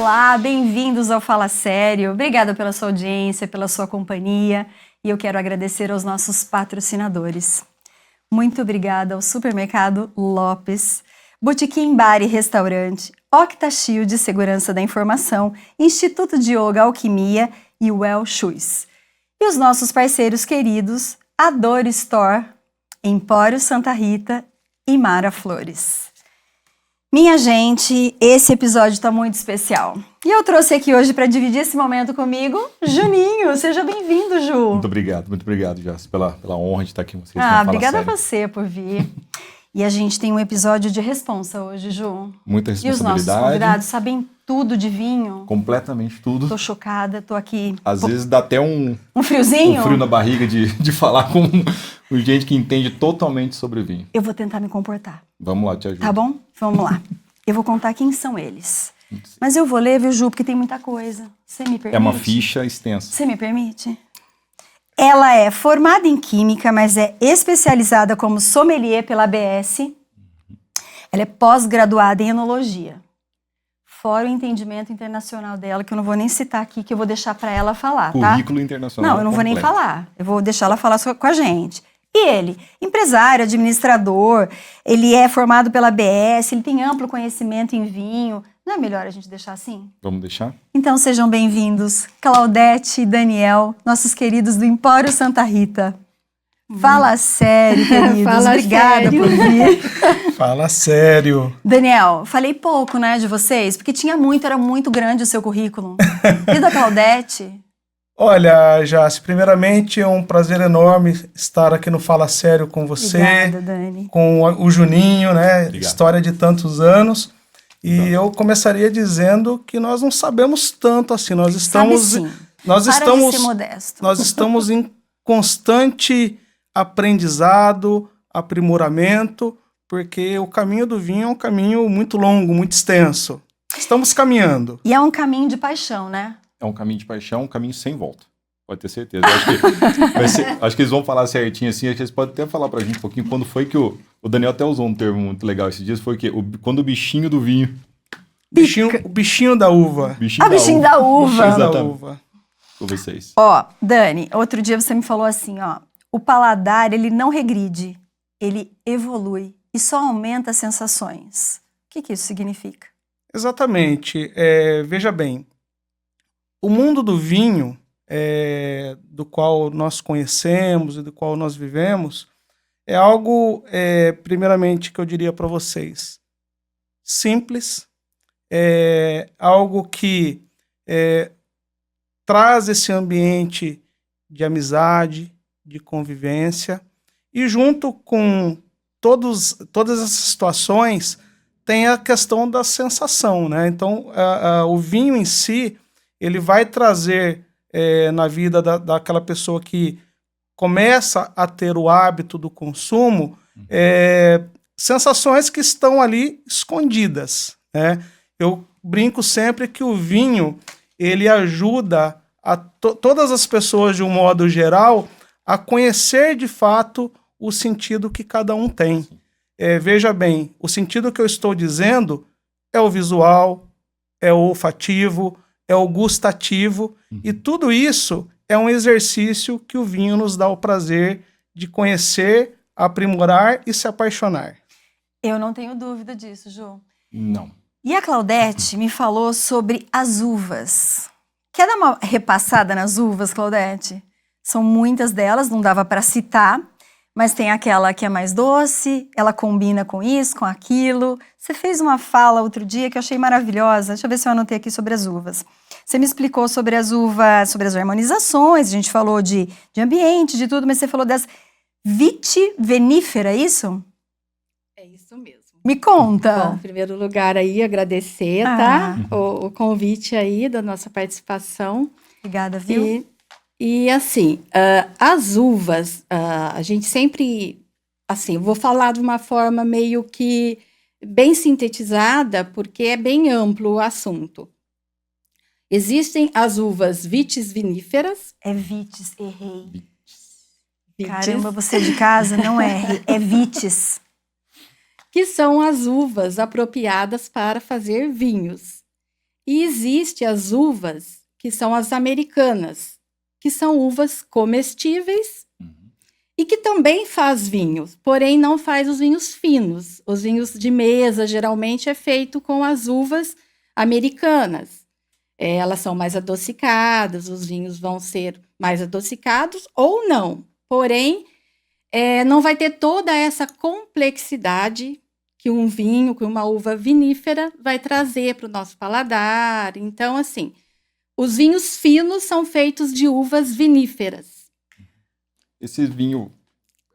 Olá, bem-vindos ao Fala Sério. Obrigada pela sua audiência, pela sua companhia. E eu quero agradecer aos nossos patrocinadores. Muito obrigada ao Supermercado Lopes, Botequim Bar e Restaurante, Octashield de Segurança da Informação, Instituto de Yoga Alquimia e Well Shoes. E os nossos parceiros queridos, Adore Store, Empório Santa Rita e Mara Flores. Minha gente, esse episódio está muito especial. E eu trouxe aqui hoje para dividir esse momento comigo, Juninho. Seja bem-vindo, Ju. Muito obrigado, Jace, pela honra de estar aqui com vocês. Obrigada a você por vir. E a gente tem um episódio de responsa hoje, Ju. Muita responsabilidade. E os nossos convidados sabem tudo de vinho? Completamente tudo. Tô chocada, tô aqui. Às vezes dá até um friozinho? Um frio na barriga de falar com gente que entende totalmente sobre vinho. Eu vou tentar me comportar. Vamos lá, te ajudo. Tá bom? Vamos lá. Eu vou contar quem são eles. Mas eu vou ler, viu, Ju, porque tem muita coisa. Você me permite? É uma ficha extensa. Você me permite? Ela é formada em Química, mas é especializada como sommelier pela ABS. Ela é pós-graduada em Enologia. Fora o entendimento internacional dela, que eu não vou nem citar aqui, que eu vou deixar para ela falar, tá? Currículo internacional. Não, eu não vou nem falar. Eu vou deixar ela falar com a gente. E ele, empresário, administrador, ele é formado pela ABS, ele tem amplo conhecimento em vinho. Não é melhor a gente deixar assim? Vamos deixar? Então sejam bem-vindos, Claudete e Daniel, nossos queridos do Empório Santa Rita. Fala sério, queridos. Fala Obrigada sério. por vir. Fala sério. Daniel, falei pouco, né, de vocês, porque tinha muito, era muito grande o seu currículo. E da Claudete? Olha, Jace, primeiramente é um prazer enorme estar aqui no Fala Sério com você. Obrigada, Dani. Com o Juninho, né? Obrigado. História de tantos anos. E eu começaria dizendo que nós não sabemos tanto assim. Nós estamos, Sabe sim. nós Para estamos, de ser modesto. nós estamos em constante aprendizado, aprimoramento, porque o caminho do vinho é um caminho muito longo, muito extenso. Estamos caminhando. E é um caminho de paixão, né? É um caminho de paixão, um caminho sem volta. Pode ter certeza. Acho que eles vão falar certinho assim. Acho que eles podem até falar pra gente um pouquinho quando foi que o Daniel até usou um termo muito legal esses dias. Foi que quando o bichinho do vinho. O bichinho da uva. Bichinho da uva. Exatamente. Com vocês. Ó, Dani, outro dia você me falou assim, ó. O paladar, ele não regride, ele evolui e só aumenta as sensações. O que isso significa? Exatamente. Veja bem, o mundo do vinho, do qual nós conhecemos e do qual nós vivemos, é algo, primeiramente, que eu diria para vocês, simples, algo que traz esse ambiente de amizade, de convivência, e junto com todas essas situações, tem a questão da sensação, né? Então, o vinho em si, ele vai trazer na vida daquela pessoa que começa a ter o hábito do consumo, sensações que estão ali escondidas, né? Eu brinco sempre que o vinho, ele ajuda todas as pessoas, de um modo geral, a conhecer de fato o sentido que cada um tem. Veja bem, o sentido que eu estou dizendo é o visual, é o olfativo, é o gustativo, e tudo isso é um exercício que o vinho nos dá o prazer de conhecer, aprimorar e se apaixonar. Eu não tenho dúvida disso, Ju. Não. E a Claudete me falou sobre as uvas. Quer dar uma repassada nas uvas, Claudete? São muitas delas, não dava para citar, mas tem aquela que é mais doce, ela combina com isso, com aquilo. Você fez uma fala outro dia que eu achei maravilhosa. Deixa eu ver se eu anotei aqui sobre as uvas. Você me explicou sobre as uvas, sobre as harmonizações, a gente falou de ambiente, de tudo, mas você falou das vitivinífera, é isso? É isso mesmo. Me conta. Bom, em primeiro lugar aí, agradecer, tá? O convite aí da nossa participação. Obrigada, viu? E assim, as uvas, a gente sempre, assim, vou falar de uma forma meio que bem sintetizada, porque é bem amplo o assunto. Existem as uvas vitis viníferas. É vitis, errei. Vitis, Caramba, você de casa, não erre, é vitis. Que são as uvas apropriadas para fazer vinhos. E existe as uvas que são as americanas, que são uvas comestíveis e que também faz vinhos, porém não faz os vinhos finos. Os vinhos de mesa geralmente é feito com as uvas americanas. Elas são mais adocicadas, os vinhos vão ser mais adocicados ou não. Porém, não vai ter toda essa complexidade que um vinho, que uma uva vinífera vai trazer para o nosso paladar. Então, assim, os vinhos finos são feitos de uvas viníferas. Esse vinho,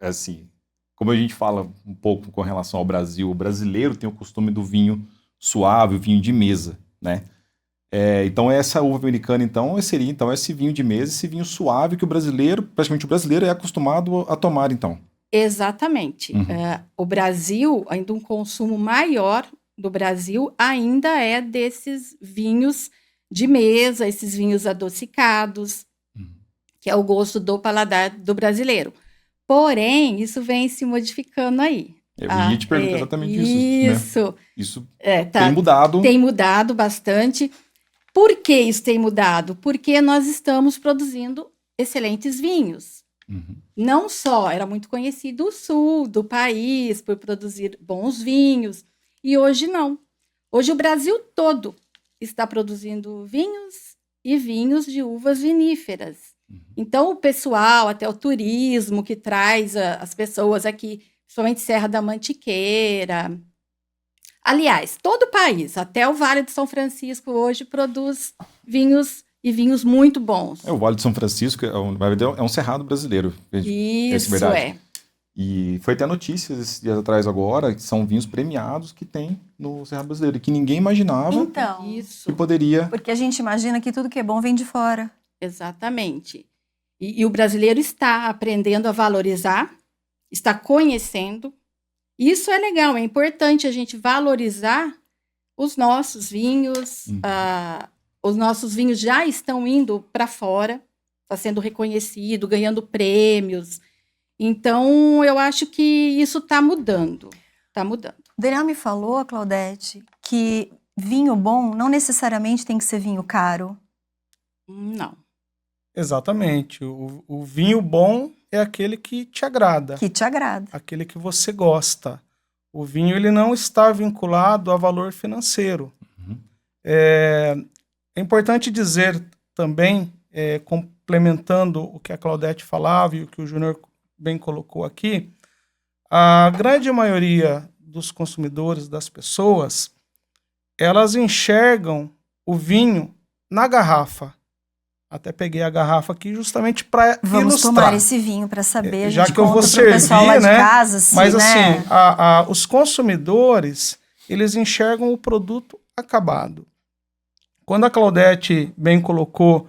assim, como a gente fala um pouco com relação ao Brasil, o brasileiro tem o costume do vinho suave, o vinho de mesa, né? Então essa uva americana, então, seria então esse vinho de mesa, esse vinho suave que o brasileiro, praticamente o brasileiro é acostumado a tomar, então. Exatamente. O Brasil, ainda um consumo maior do Brasil ainda é desses vinhos de mesa, esses vinhos adocicados, que é o gosto do paladar do brasileiro. Porém, isso vem se modificando aí. Eu ia te perguntar exatamente isso. Isso. Né? Isso tem mudado. Tem mudado bastante. Por que isso tem mudado? Porque nós estamos produzindo excelentes vinhos. Não só era muito conhecido o sul do país por produzir bons vinhos, e hoje não. Hoje o Brasil todo está produzindo vinhos e vinhos de uvas viníferas. Então o pessoal, até o turismo que traz as pessoas aqui, principalmente Serra da Mantiqueira. Aliás, todo o país, até o Vale de São Francisco hoje produz vinhos e vinhos muito bons. O Vale de São Francisco é um cerrado brasileiro. Isso, E foi até notícias esses dias atrás agora, que são vinhos premiados que tem no Cerrado Brasileiro, e que ninguém imaginava que poderia... Porque a gente imagina que tudo que é bom vem de fora. Exatamente. E o brasileiro está aprendendo a valorizar, está conhecendo. Isso é legal, é importante a gente valorizar os nossos vinhos. Os nossos vinhos já estão indo para fora, está sendo reconhecido, ganhando prêmios. Então, eu acho que isso está mudando. Está mudando. O Daniel me falou, Claudete, que vinho bom não necessariamente tem que ser vinho caro. Não. Exatamente. O vinho bom é aquele que te agrada. Que te agrada. Aquele que você gosta. O vinho ele não está vinculado a valor financeiro. É importante dizer também, complementando o que a Claudete falava e o que o Júnior bem colocou aqui, a grande maioria dos consumidores, das pessoas, elas enxergam o vinho na garrafa. Até peguei a garrafa aqui justamente para ilustrar. Vamos tomar esse vinho para saber. A já gente que eu vou servir, pessoal lá de casa, assim, mas né? assim, os consumidores, eles enxergam o produto acabado. Quando a Claudete bem colocou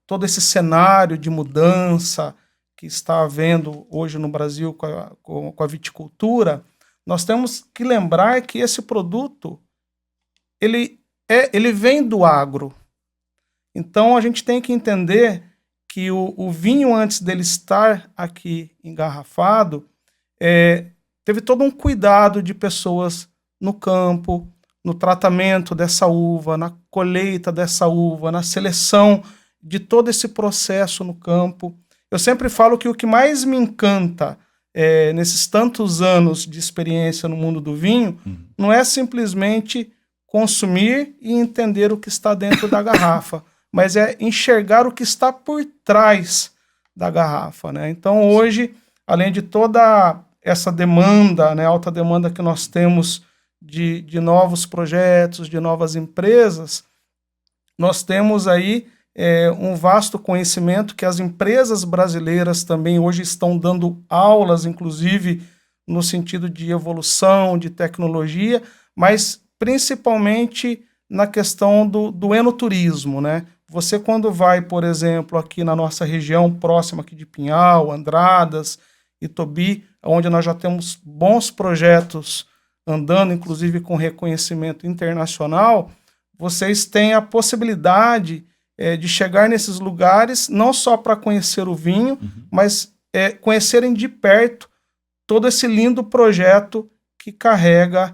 todo esse cenário de mudança que está havendo hoje no Brasil com a viticultura, nós temos que lembrar que esse produto ele vem do agro. Então a gente tem que entender que o vinho, antes dele estar aqui engarrafado, teve todo um cuidado de pessoas no campo, no tratamento dessa uva, na colheita dessa uva, na seleção de todo esse processo no campo. Eu sempre falo que o que mais me encanta nesses tantos anos de experiência no mundo do vinho não é simplesmente consumir e entender o que está dentro da garrafa, mas é enxergar o que está por trás da garrafa, né? Então hoje, além de toda essa demanda, né, alta demanda que nós temos de novos projetos, de novas empresas, nós temos aí um vasto conhecimento que as empresas brasileiras também hoje estão dando aulas, inclusive no sentido de evolução, de tecnologia, mas principalmente na questão do enoturismo, né? Você quando vai, por exemplo, aqui na nossa região, próxima aqui de Pinhal, Andradas, Itobi, onde nós já temos bons projetos andando, inclusive com reconhecimento internacional, vocês têm a possibilidade de chegar nesses lugares, não só para conhecer o vinho, mas conhecerem de perto todo esse lindo projeto que carrega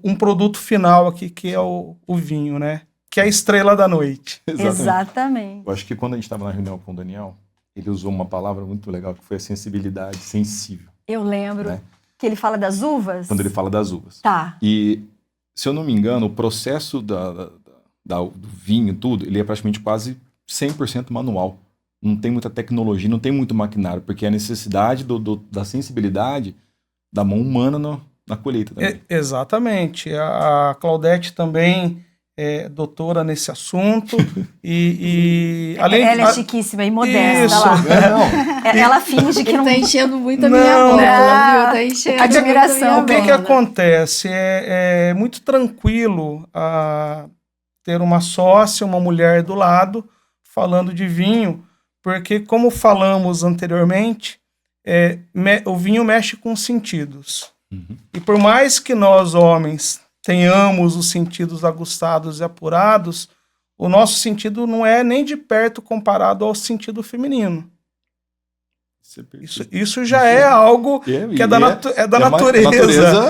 um produto final aqui, que é o vinho, né? Que é a estrela da noite. Exatamente. Eu acho que quando a gente estava na reunião com o Daniel, ele usou uma palavra muito legal, que foi a sensibilidade, sensível. Eu lembro Né? que ele fala das uvas. Quando ele fala das uvas. Tá. E, se eu não me engano, o processo do vinho, tudo, ele é praticamente quase 100% manual. Não tem muita tecnologia, não tem muito maquinário, porque a necessidade da sensibilidade da mão humana na colheita também. Exatamente. A Claudete também é doutora nesse assunto. Ela é chiquíssima e modesta. Isso. Olha lá. Ela finge que Ele não... tá enchendo muito a minha Não. bola, viu? Tá enchendo Admiração. muito a O minha que bola. acontece? É muito tranquilo ter uma sócia, uma mulher do lado, falando de vinho, porque, como falamos anteriormente, o vinho mexe com os sentidos. Uhum. E por mais que nós, homens, tenhamos os sentidos aguçados e apurados, o nosso sentido não é nem de perto comparado ao sentido feminino. Isso já é algo que é da natureza.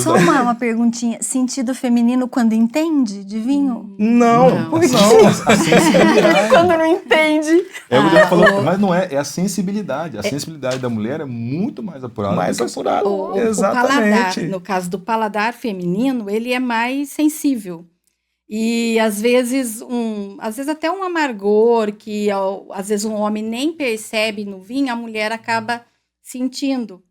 Só uma perguntinha. Sentido feminino quando entende de vinho? Não. A sensibilidade. Quando não entende. O Daniel falou, mas não é a sensibilidade. A sensibilidade da mulher é muito mais apurada. Mais apurada. O Exatamente. paladar, no caso do paladar feminino, ele é mais sensível. E às vezes até um amargor que às vezes um homem nem percebe no vinho, a mulher acaba sentindo.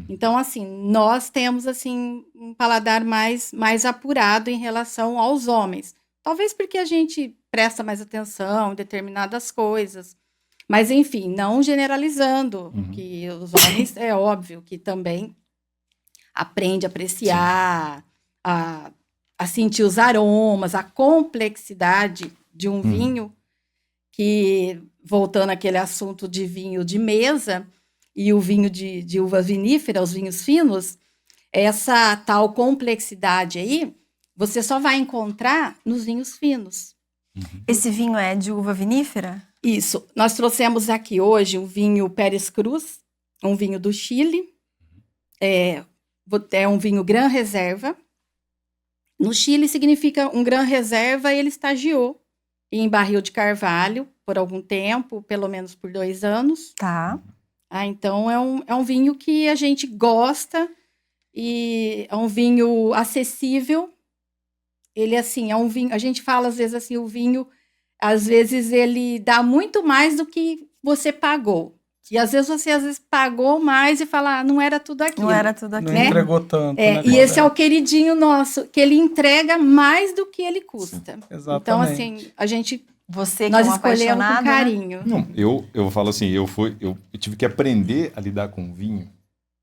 Então, assim, nós temos assim um paladar mais apurado em relação aos homens. Talvez porque a gente presta mais atenção em determinadas coisas. Mas, enfim, não generalizando, que os homens, é óbvio que também aprende a apreciar, a sentir os aromas, a complexidade de um vinho, que, voltando àquele assunto de vinho de mesa e o vinho de uva vinífera, os vinhos finos, essa tal complexidade aí, você só vai encontrar nos vinhos finos. Esse vinho é de uva vinífera? Isso. Nós trouxemos aqui hoje um vinho Pérez Cruz, um vinho do Chile, é um vinho Gran Reserva. No Chile significa um Gran Reserva, ele estagiou em barril de carvalho por algum tempo, pelo menos por 2 anos. Tá. Então é um vinho que a gente gosta e é um vinho acessível. Ele, assim, é um vinho, a gente fala às vezes assim, o vinho, às vezes ele dá muito mais do que você pagou. E às vezes você pagou mais e fala, não era tudo aquilo. Não era tudo aquilo. Não entregou tanto. Né, e esse é o queridinho nosso, que ele entrega mais do que ele custa. Exatamente. Então, assim, Você que nós é um escolhemos apaixonado, com carinho. Não, eu falo assim, eu tive que aprender a lidar com vinho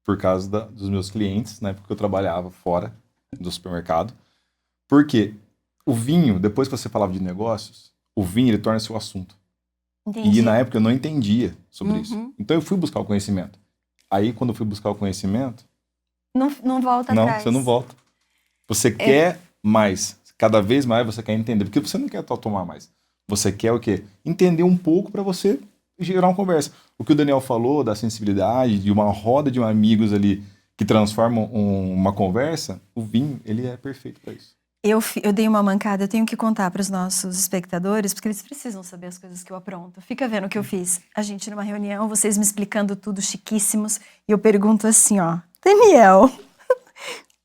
por causa dos meus clientes, na época que eu trabalhava fora do supermercado. Porque o vinho, depois que você falava de negócios, o vinho ele torna-se o assunto. Entendi. E na época eu não entendia sobre isso. Então eu fui buscar o conhecimento. Aí quando eu fui buscar o conhecimento... Não volta não, atrás. você não volta. Você quer mais. Cada vez mais você quer entender. Porque você não quer tomar mais. Você quer o quê? Entender um pouco para você gerar uma conversa. O que o Daniel falou da sensibilidade, de uma roda de amigos ali que transformam uma conversa, o vinho, ele é perfeito para isso. Eu dei uma mancada, eu tenho que contar para os nossos espectadores, porque eles precisam saber as coisas que eu apronto. Fica vendo o que eu fiz. A gente numa reunião, vocês me explicando tudo, chiquíssimos, e eu pergunto assim, ó, Daniel,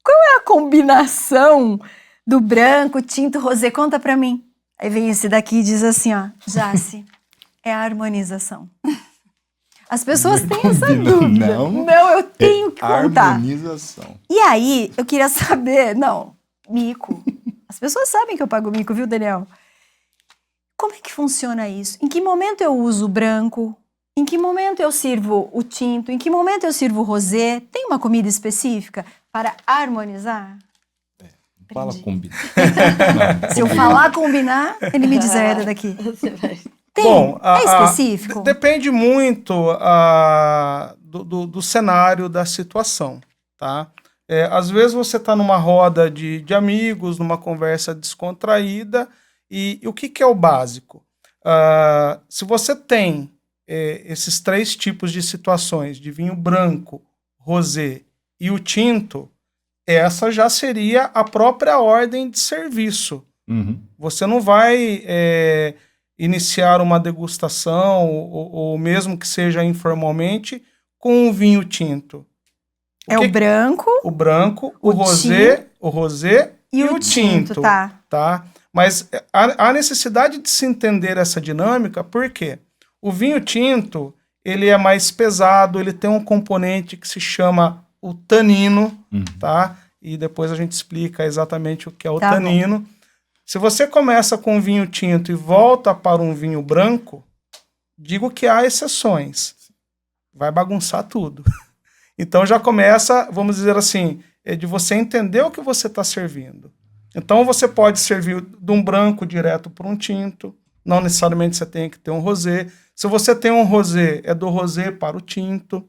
qual é a combinação do branco, tinto, rosé? Conta para mim. Aí vem esse daqui e diz assim, ó, Jace, é a harmonização. As pessoas têm essa dúvida. Não, eu tenho que contar. Harmonização. E aí, eu queria saber, mico. As pessoas sabem que eu pago mico, viu, Daniel? Como é que funciona isso? Em que momento eu uso o branco? Em que momento eu sirvo o tinto? Em que momento eu sirvo o rosé? Tem uma comida específica para harmonizar? Fala combinar. Se eu falar combinar, ele me deserda daqui. Tem? Bom, é específico? Depende muito do cenário, da situação, tá? Às vezes você está numa roda de amigos, numa conversa descontraída, e o que é o básico? Se você tem esses 3 tipos de situações, de vinho branco, rosé e o tinto, essa já seria a própria ordem de serviço. Uhum. Você não vai iniciar uma degustação, ou mesmo que seja informalmente, com um vinho tinto. O branco, O branco, o o rosé e o tinto, tá? Mas há necessidade de se entender essa dinâmica, porque o vinho tinto, ele é mais pesado, ele tem um componente que se chama o tanino, tá? E depois a gente explica exatamente o que é o tanino. Bom. Se você começa com um vinho tinto e volta para um vinho branco, digo que há exceções. Vai bagunçar tudo. Então já começa, vamos dizer assim, de você entender o que você está servindo. Então você pode servir de um branco direto para um tinto, não necessariamente você tem que ter um rosé. Se você tem um rosé, é do rosé para o tinto.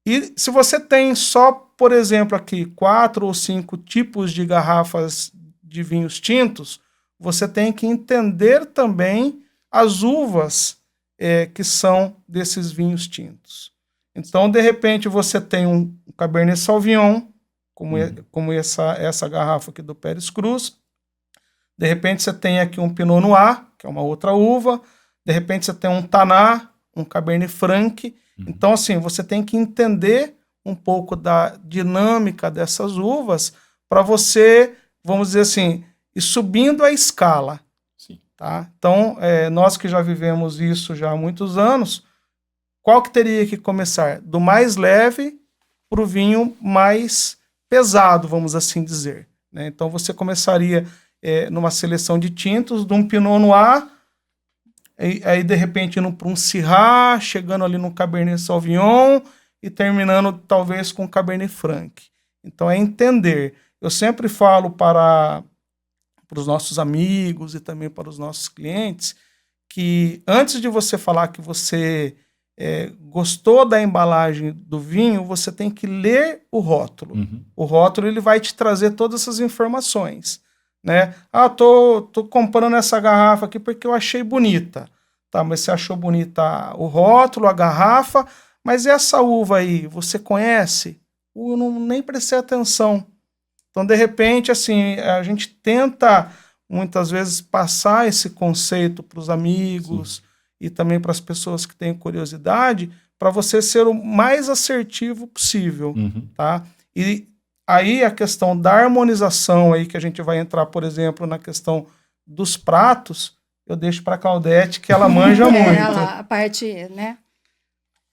E se você tem só, por exemplo, aqui 4 ou 5 tipos de garrafas de vinhos tintos, você tem que entender também as uvas que são desses vinhos tintos. Então, de repente, você tem um Cabernet Sauvignon, como essa garrafa aqui do Pérez Cruz. De repente, você tem aqui um Pinot Noir, que é uma outra uva. De repente, você tem um Taná, um Cabernet Franc. Então, assim, você tem que entender um pouco da dinâmica dessas uvas para você, vamos dizer assim, ir subindo a escala. Sim. Tá? Então, nós que já vivemos isso já há muitos anos, qual que teria que começar? Do mais leve para o vinho mais pesado, vamos assim dizer. Né? Então, você começaria numa seleção de tintos, de um Pinot Noir, aí de repente indo para um Syrah, chegando ali no Cabernet Sauvignon e terminando talvez com Cabernet Franc. Então é entender. Eu sempre falo para os nossos amigos e também para os nossos clientes que antes de você falar que você gostou da embalagem do vinho, você tem que ler o rótulo. O rótulo ele vai te trazer todas essas informações. Né? Tô comprando essa garrafa aqui porque eu achei bonita. Tá, mas você achou bonita o rótulo, a garrafa, mas essa uva aí, você conhece? Eu nem prestei atenção. Então, de repente, assim, a gente tenta, muitas vezes, passar esse conceito para os amigos e também para as pessoas que têm curiosidade, para você ser o mais assertivo possível. Tá? E aí a questão da harmonização, aí que a gente vai entrar, por exemplo, na questão dos pratos, eu deixo para a Claudete, que ela manja muito. A parte, né?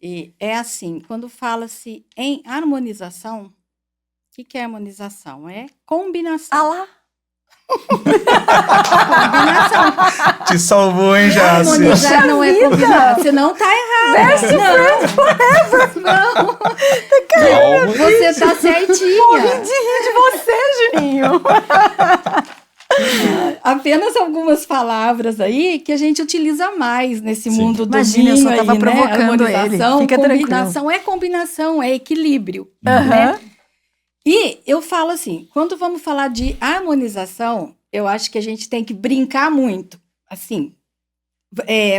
E é assim, quando fala-se em harmonização, o que é harmonização? É combinação. Ah lá! Combinação. Te salvou, hein, Jaci? Harmonizar não é combinar. Você não tá errado. Best friends forever! Não. Calma. Você tá certinha. Morri de rir de você, Juninho! Apenas algumas palavras aí que a gente utiliza mais nesse mundo do Imagina, vinho. eu só tava aí, provocando né? ele. Fica combinação é combinação, é equilíbrio. Né? E eu falo assim, quando vamos falar de harmonização, eu acho que a gente tem que brincar muito, assim,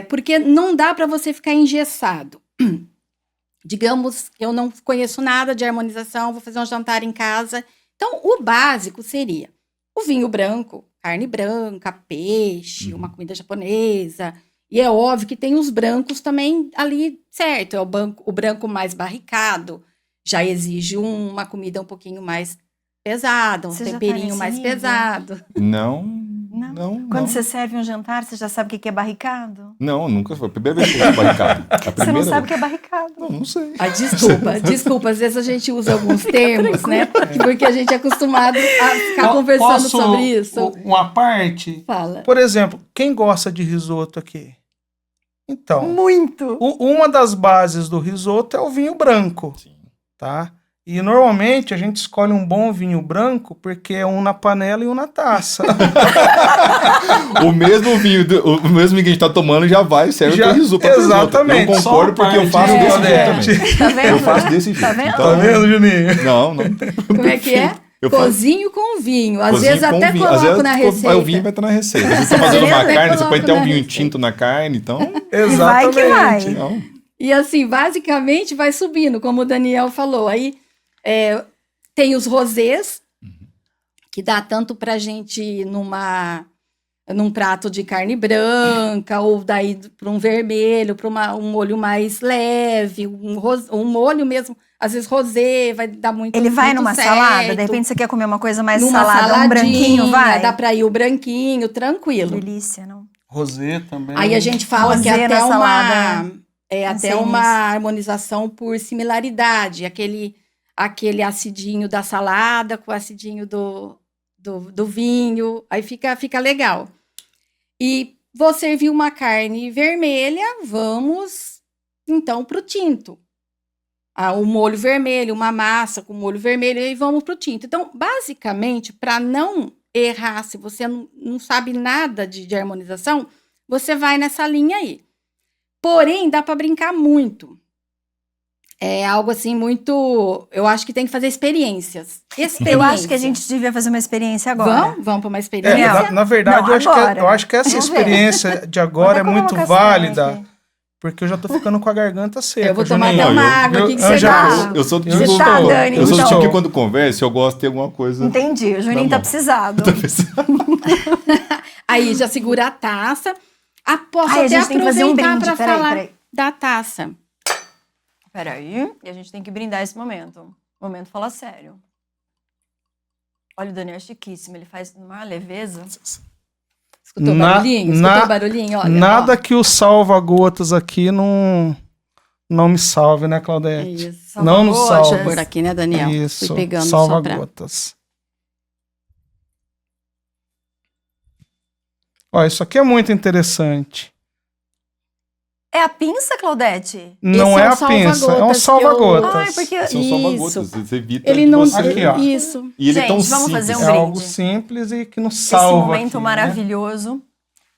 porque não dá para você ficar engessado. Digamos, eu não conheço nada de harmonização, vou fazer um jantar em casa. Então, o básico seria o vinho branco, carne branca, peixe, uma comida japonesa. E é óbvio que tem os brancos também ali, certo? É o branco mais barricado, já exige uma comida um pouquinho mais pesada, um temperinho mais pesado. Não. Quando você serve um jantar, você já sabe o que é barricado? Não, nunca foi. A primeira vez que eu fiz barricado. Você não sabe o que é barricado? Não sei. Desculpa. Às vezes a gente usa alguns termos, né? Porque a gente é acostumado a ficar conversando sobre isso. Uma parte? Fala. Por exemplo, quem gosta de risoto aqui? Então, muito. Uma das bases do risoto é o vinho branco. Sim. Tá? E normalmente a gente escolhe um bom vinho branco porque é um na panela e um na taça. O mesmo vinho que a gente tá tomando já vai, serve para risoto. Exatamente. Eu concordo porque eu faço desse jeito também. Tá vendo? Eu faço desse jeito. Tá vendo? Então, Tá vendo, Juninho? Não. Como é que é? Cozinho com vinho. Às Cozinho vezes com até vinho. coloco na receita. Aí o vinho vai estar na receita. Se você tá fazendo uma Até carne, você pode ter um coloco na vinho receita. tinto na carne, então... Exatamente. E vai que vai. Não. E assim, basicamente vai subindo, como o Daniel falou. Aí Tem os rosés, que dá tanto pra gente num prato de carne branca, ou daí para um vermelho, para um molho mais leve, um molho mesmo, às vezes rosé, vai dar muito Ele vai muito numa certo. salada, de repente você quer comer uma coisa mais Numa salada, um saladinha, branquinho, vai? dá pra ir o branquinho, tranquilo. Delícia, não? Rosé também. Aí a gente fala que Rosé é na até salada. até Pensei uma nisso. harmonização por similaridade, aquele acidinho da salada com o acidinho do vinho, aí fica legal. E vou servir uma carne vermelha, vamos então para o tinto. O molho vermelho, uma massa com molho vermelho, e vamos para o tinto. Então, basicamente, para não errar, se você não sabe nada de harmonização, você vai nessa linha aí. Porém, dá para brincar muito. É algo assim muito... Eu acho que tem que fazer experiências. Eu acho que a gente devia fazer uma experiência agora. Vamos para uma experiência? Na verdade, Não, agora. eu acho que essa Vamos ver. experiência de agora é Vou até muito colocar essa válida, aqui. porque eu já tô ficando com a garganta seca. Eu vou tomar Juninho. até uma eu- água. O que você Angela, dá? Eu sou do Você tipo, tá, Dani, eu sou do então. tipo que quando conversa, eu gosto de ter alguma coisa. Entendi, o Juninho Tá tá bom. precisado. Aí já segura a taça. Posso Ai, a até gente tem que fazer um aproveitar brinde, para peraí, falar peraí. da taça. Peraí, e a gente tem que brindar esse momento. Momento fala sério. Olha, o Daniel é chiquíssimo, ele faz uma leveza. Escutou o barulhinho? Escutou o barulhinho? Olha, Nada ó. que o salva-gotas aqui não me salve, né, Claudete? Isso. Não nos Salva-gotas. salve. Por aqui, né, Daniel? Isso, Fui pegando só pra... salva-gotas. Ó, isso aqui é muito interessante. É a pinça, Claudete? Não Esse é é a o pinça, é um salva-gotas que salva-gotas. Ai, porque... São salva-gotas, Isso. você evita Ele de não... você. Aqui, ó. Isso. E ele é tão Gente, vamos fazer simples. um É algo brinde. simples e que nos Esse salva momento aqui, né? maravilhoso.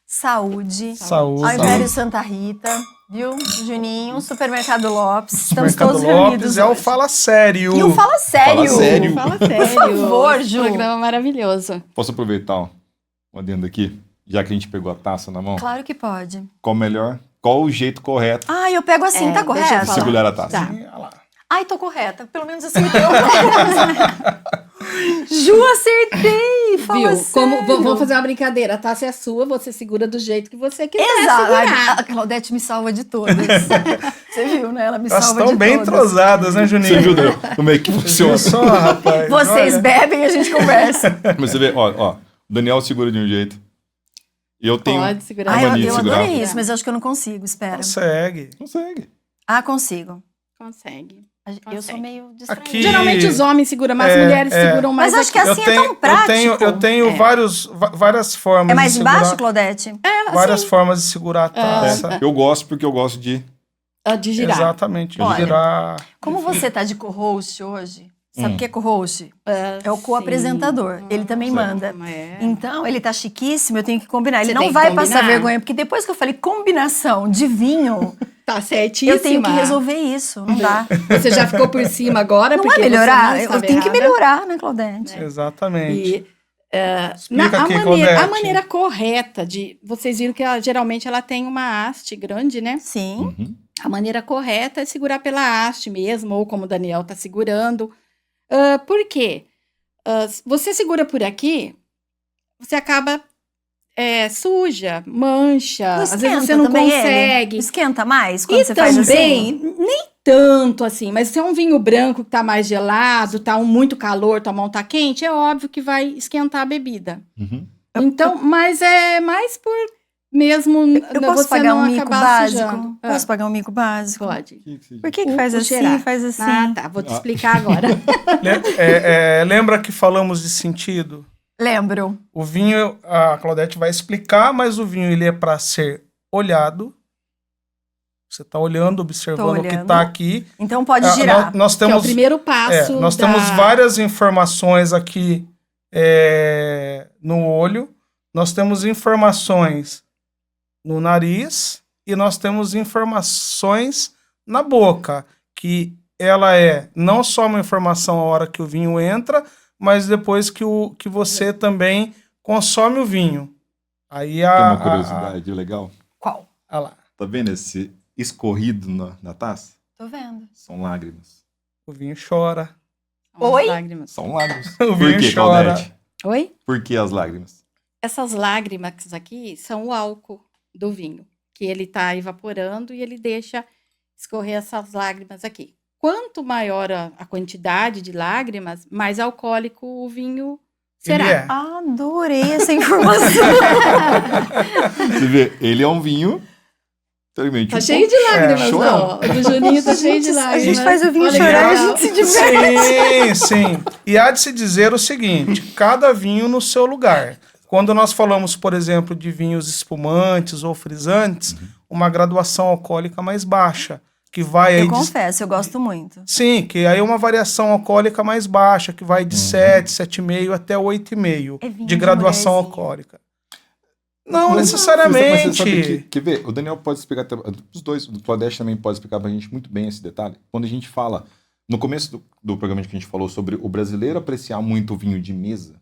Saúde. Saúde. Ao Império Santa Rita, viu? Juninho, Supermercado Lopes. Estamos Supermercado todos Lopes reunidos é o hoje. Fala Sério. E o Fala Sério. Fala sério. Fala sério. Por favor, Ju. Programa maravilhoso. Posso aproveitar um adendo aqui? Já que a gente pegou a taça na mão, Claro que pode. qual o jeito correto Ah, eu pego assim, tá Deixa eu de correto? falar. segurar a taça? Tá. Sim, olha lá. Ai, tô correta. Pelo menos acertei alguma coisa. Ju, acertei! Fala Viu? sério. Vamos fazer uma brincadeira. A taça é sua, você segura do jeito que você quiser Exato. segurar. A Claudete me salva de todas. Você viu, né? Ela me Elas salva de estão bem todas. entrosadas, né, Juninho? Você viu Daniel, como é que funciona? Viu só, rapaz? Vocês Olha. bebem e a gente conversa. Mas você vê, ó, o Daniel segura de um jeito. E eu tenho. Pode segurar. a Ah, mania de eu segurar. adorei isso, mas eu acho que eu não consigo. Espera. Consegue. Consegue. Ah, consigo. Consegue. Eu sou Consegue. meio distraída. Aqui- Geralmente os homens seguram mais, as mulheres seguram mais. Mas acho que aqui. assim é tão prático. Eu tenho várias formas É mais de embaixo, segurar. Claudete? Várias formas de segurar a taça. Eu gosto porque eu gosto de. De girar. Exatamente, de Olha, girar. Como você tá de co-host hoje, sabe o que é co-host? É o sim. co-apresentador. Ele também manda. É. Então, ele tá chiquíssimo, eu tenho que combinar. Ele Você não tem que vai combinar. passar vergonha, porque depois que eu falei combinação de vinho, Tá certíssima. eu tenho que resolver isso. Não dá. Você já ficou por cima agora, Não porque vai melhorar? você não Eu estava tenho que errada. melhorar, né, Claudete? Exatamente. E Explica aqui, a Claudete. maneira correta de... Vocês viram que geralmente ela tem uma haste grande, né? Sim. Uhum. A maneira correta é segurar pela haste mesmo, ou como o Daniel está segurando. Por quê? Você segura por aqui, você acaba suja, mancha, Não às vezes esquenta você não também consegue. ele? Esquenta mais quando E você faz também, assim? nem tanto assim, mas se é um vinho branco que tá mais gelado, tá muito calor, tua mão tá quente, é óbvio que vai esquentar a bebida. Uhum. Então, mas é mais por mesmo Eu posso você pagar não um mico acabar básico? sujando. Posso pagar um mico básico? Pode. Por que O- faz o assim, cheirar. faz assim? Ah, tá. Vou te explicar agora. Lembra que falamos de sentido? Lembro. O vinho, a Claudete vai explicar, mas o vinho ele é para ser olhado. Você está olhando, observando o que olhando. está aqui. Então pode girar. Nós Que é o temos, primeiro passo. nós temos várias informações aqui no olho. Nós temos informações no nariz e nós temos informações na boca, que ela é não só uma informação a hora que o vinho entra, mas depois que você também consome o vinho. Aí Tem uma curiosidade legal. Qual? Olha lá, Tá vendo esse escorrido na taça? Tô vendo. São lágrimas. o vinho chora. São as Oi? lágrimas. São lágrimas. O Por vinho que, chora. Claudete? Oi? Por que as lágrimas? Essas lágrimas aqui são o álcool do vinho, que ele está evaporando e ele deixa escorrer essas lágrimas aqui. Quanto maior a quantidade de lágrimas, mais alcoólico o vinho será. Ele é. Adorei essa informação. Você vê, ele é um vinho. Extremamente Tá cheio de lágrimas, chorão. ó. O Juninho tá cheio de A lágrimas. gente faz o vinho Olha que chorar, a legal. gente se diverte. Sim, sim. E há de se dizer o seguinte: cada vinho no seu lugar. Quando nós falamos, por exemplo, de vinhos espumantes ou frisantes, uma graduação alcoólica mais baixa, que vai aí Eu confesso, eu gosto muito. Sim, que aí é uma variação alcoólica mais baixa, que vai de 7, 7,5 até 8,5 É vinho de de graduação mulherzinha. alcoólica. Não Mas necessariamente. você sabe quer ver? O Daniel pode explicar, até, os dois, o Claudete também pode explicar pra gente muito bem esse detalhe. Quando a gente fala, no começo do programa que a gente falou sobre o brasileiro apreciar muito o vinho de mesa,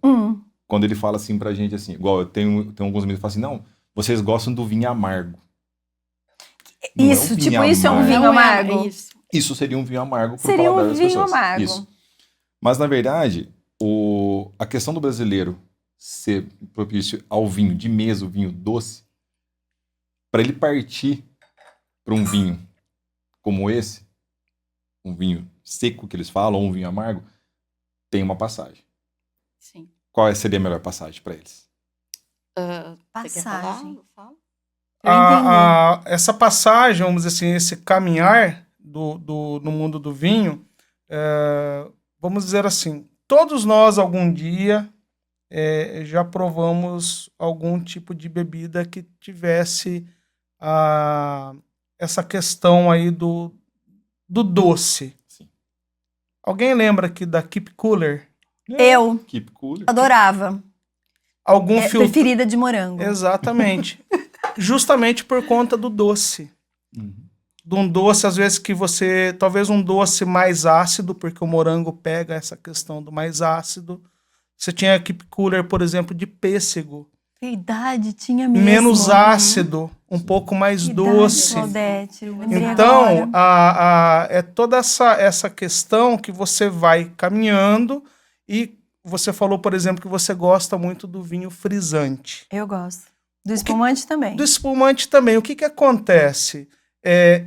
quando ele fala assim pra gente, assim, igual eu tenho alguns amigos que falam assim, não, vocês gostam do vinho amargo. Não é um Isso, vinho tipo, isso é um amargo. vinho Não é amargo. isso. Isso seria um vinho amargo pro Seria paladar um das vinho pessoas. amargo. Isso. Mas, na verdade, a questão do brasileiro ser propício ao vinho de mesa, o vinho doce, para ele partir para um vinho como esse, um vinho seco que eles falam, ou um vinho amargo, tem uma passagem. Sim. Qual seria a melhor passagem para eles? Você quer falar? Passagem. Eu falo? Essa passagem, vamos dizer assim, esse caminhar no mundo do vinho, vamos dizer assim, todos nós algum dia já provamos algum tipo de bebida que tivesse essa questão aí do doce. Sim. Alguém lembra aqui da Keep Cooler? Eu Keep Cooler. adorava. Algum filtro? Preferida de morango. Exatamente. Justamente por conta do doce. Uhum. De um doce, às vezes, que você... Talvez um doce mais ácido, porque o morango pega essa questão do mais ácido. Você tinha Keep Cooler, por exemplo, de pêssego. Verdade, tinha mesmo. Menos ácido, um pouco mais Verdade, doce. Claudete, eu lembrei Então, agora. é toda essa questão que você vai caminhando e você falou, por exemplo, que você gosta muito do vinho frisante. Eu gosto. Do espumante também. Do espumante também. O que acontece?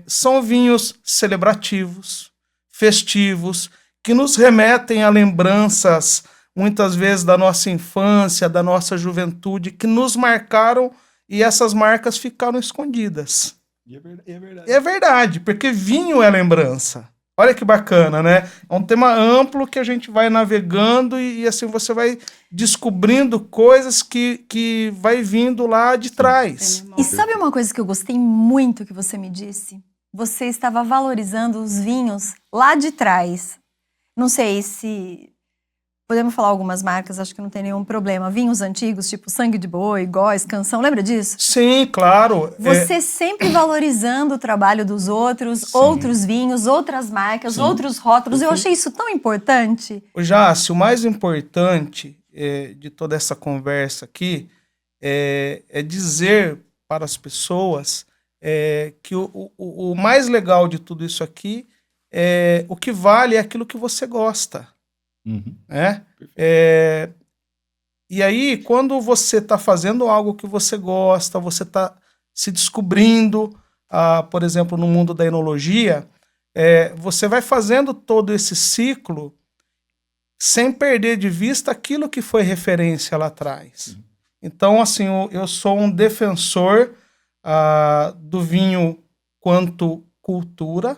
São vinhos celebrativos, festivos, que nos remetem a lembranças, muitas vezes, da nossa infância, da nossa juventude, que nos marcaram e essas marcas ficaram escondidas. E é verdade. É verdade, porque vinho é lembrança. Olha que bacana, né? É um tema amplo que a gente vai navegando e assim você vai descobrindo coisas que vai vindo lá de trás. E sabe uma coisa que eu gostei muito que você me disse? Você estava valorizando os vinhos lá de trás. Não sei se... Podemos falar algumas marcas, acho que não tem nenhum problema. Vinhos antigos, tipo Sangue de Boi, Góis, Canção, lembra disso? Sim, claro. Você sempre valorizando o trabalho dos outros, Sim. outros vinhos, outras marcas, Sim. outros rótulos. Eu achei isso tão importante. Jássio, o mais importante de toda essa conversa aqui é dizer para as pessoas que o mais legal de tudo isso aqui o que vale é aquilo que você gosta. Uhum. Né? E aí, quando você está fazendo algo que você gosta, você está se descobrindo, por exemplo, no mundo da enologia, você vai fazendo todo esse ciclo sem perder de vista aquilo que foi referência lá atrás. Então, assim, eu sou um defensor do vinho quanto cultura.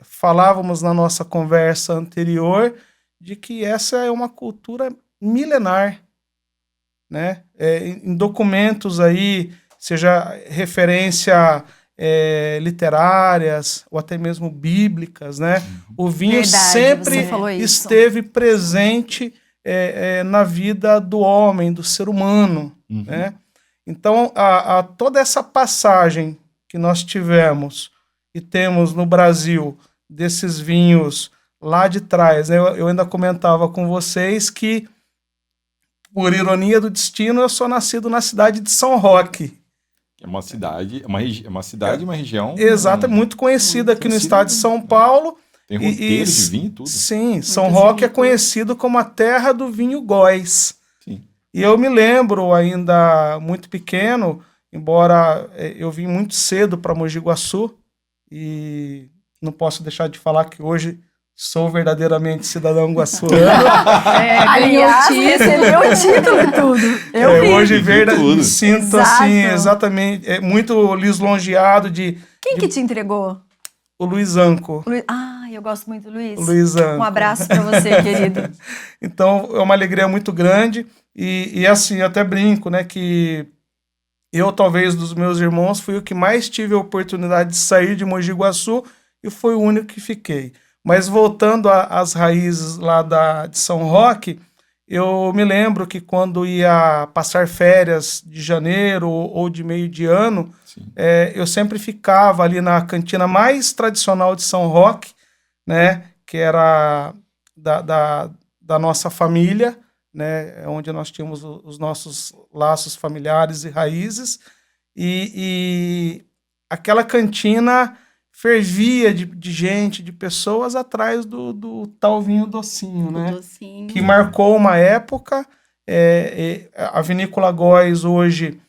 Falávamos na nossa conversa anterior de que essa é uma cultura milenar, né? Em documentos aí, seja referência literárias ou até mesmo bíblicas, né? O vinho Verdade, sempre você falou isso. esteve presente na vida do homem, do ser humano, Uhum. né? Então, toda essa passagem que nós tivemos e temos no Brasil desses vinhos lá de trás, né? Eu ainda comentava com vocês que, por ironia do destino, eu sou nascido na cidade de São Roque. É uma cidade, uma cidade, uma região. Exato, é muito conhecida aqui no estado de São Paulo. Tem roteiro de vinho e tudo. Sim, São Muitas Roque é vinícolas. conhecido como a terra do vinho Góis. Sim. E eu me lembro, ainda muito pequeno, embora eu vim muito cedo para Mogi Guaçu, e não posso deixar de falar que hoje sou verdadeiramente cidadão guaçuano. Aliás, recebeu o título e tudo. Eu vi. Hoje Tudo. me sinto Exato. assim, exatamente, muito lisonjeado de Quem que te entregou? o Luiz Anco. Eu gosto muito do Luiz. O Luiz Anco. Um abraço pra você, querido. Então, é uma alegria muito grande. E assim, eu até brinco, né, que eu, talvez, dos meus irmãos, fui o que mais tive a oportunidade de sair de Mogi Guaçu e foi o único que fiquei. Mas voltando às raízes lá de São Roque, eu me lembro que quando ia passar férias de janeiro ou de meio de ano, Sim. eu sempre ficava ali na cantina mais tradicional de São Roque, né, que era da nossa família, né, onde nós tínhamos os nossos laços familiares e raízes, e aquela cantina fervia de gente, de pessoas atrás do tal vinho docinho, O né? docinho. Que marcou uma época. A Vinícola Góis hoje,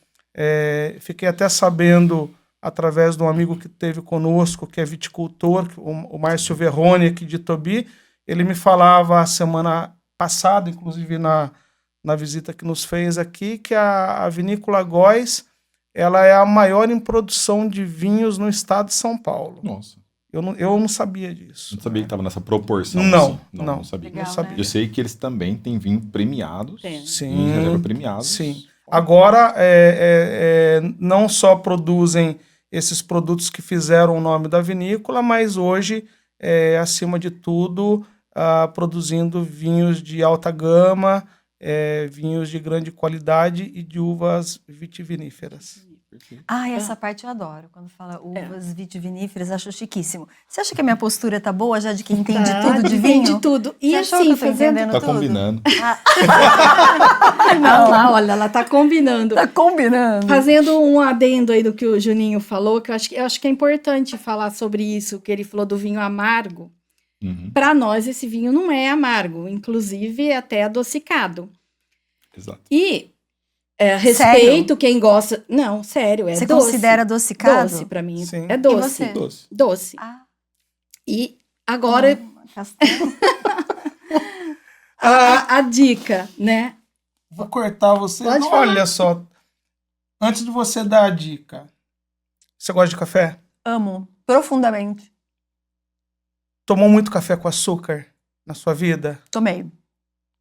fiquei até sabendo, através de um amigo que teve conosco, que é viticultor, o Márcio Verrone, aqui de Tobi, ele me falava a semana passada, inclusive na visita que nos fez aqui, que a Vinícola Góis, ela é a maior em produção de vinhos no estado de São Paulo. Nossa. Eu não sabia disso. Não sabia que estava nessa proporção. Não, assim. Não sabia. Legal, Não sabia. Eu sei que eles também têm vinho premiados. Tem. Sim. Vinhos reserva premiados. Sim. Agora, não só produzem esses produtos que fizeram o nome da vinícola, mas hoje, acima de tudo, produzindo vinhos de alta gama, vinhos de grande qualidade e de uvas vitiviníferas. Perfeito. Essa parte eu adoro. Quando fala uvas vitiviníferas, acho chiquíssimo. Você acha que a minha postura tá boa já de quem entende tudo de vinho? Entende tudo. E Você achou assim, que eu tô fazendo... entendendo Tá tudo? combinando. Não, lá, olha, ela tá combinando. Tá combinando. Fazendo um adendo aí do que o Juninho falou, que eu acho que é importante falar sobre isso, que ele falou do vinho amargo. Uhum. Para nós, esse vinho não é amargo, inclusive é até adocicado. Exato. E respeito quem gosta... Não, sério, é Você doce. considera adocicado? Doce, para mim. Sim. É E doce. você? Doce. Doce. E agora, Castelo. a dica, né? Vou cortar você. Pode Olha só. Antes de você dar a dica, você gosta de café? Amo profundamente. Tomou muito café com açúcar na sua vida? Tomei.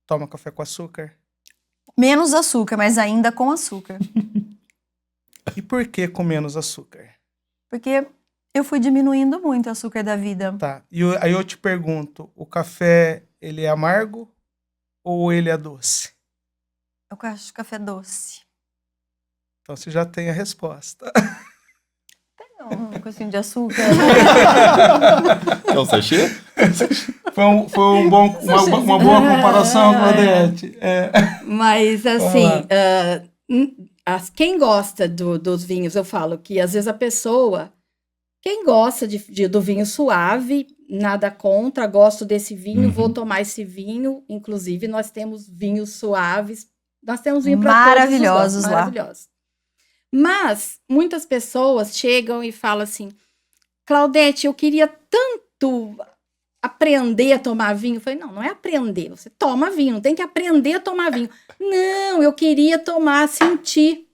Toma café com açúcar? Menos açúcar, mas ainda com açúcar. E por que com menos açúcar? Porque eu fui diminuindo muito o açúcar da vida. Tá. E aí eu te pergunto, o café, ele é amargo ou ele é doce? Eu acho café doce. Então você já tem a resposta. Um coisinho de açúcar. Então, você achei? Foi uma boa comparação, Claudete. Mas, assim, Vamos quem gosta dos vinhos, eu falo que às vezes a pessoa, quem gosta do vinho suave, nada contra, gosto desse vinho, vou tomar esse vinho. Inclusive, nós temos vinhos suaves, nós temos vinho para Maravilhosos lá. maravilhosos. Mas muitas pessoas chegam e falam assim, Claudete, eu queria tanto aprender a tomar vinho. Eu falei, não é aprender, você toma vinho, não tem que aprender a tomar vinho. Não, eu queria sentir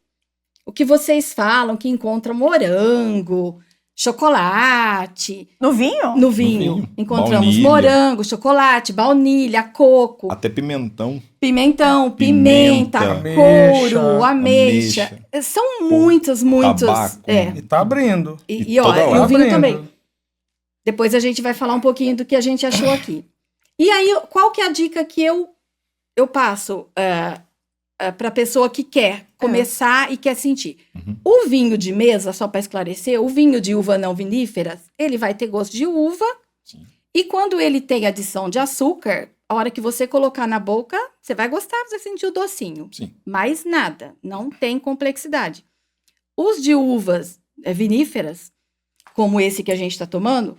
o que vocês falam, que encontra morango, chocolate. No vinho? No vinho. Encontramos Baunilha. morango, chocolate, baunilha, coco, Até pimentão. pimentão, Pimenta, pimenta, ameixa, couro, ameixa. São muitos. Tabaco. E tá abrindo. E toda ó, hora. e o vinho Abrindo. também. Depois a gente vai falar um pouquinho do que a gente achou aqui. E aí, qual que é a dica que eu passo para a pessoa que quer começar e quer sentir? O vinho de mesa, só para esclarecer, o vinho de uva não viníferas, ele vai ter gosto de uva. Sim. E quando ele tem adição de açúcar, a hora que você colocar na boca, você vai gostar, você vai sentir o docinho. Sim. Mais nada, não tem complexidade. Os de uvas viníferas, como esse que a gente está tomando,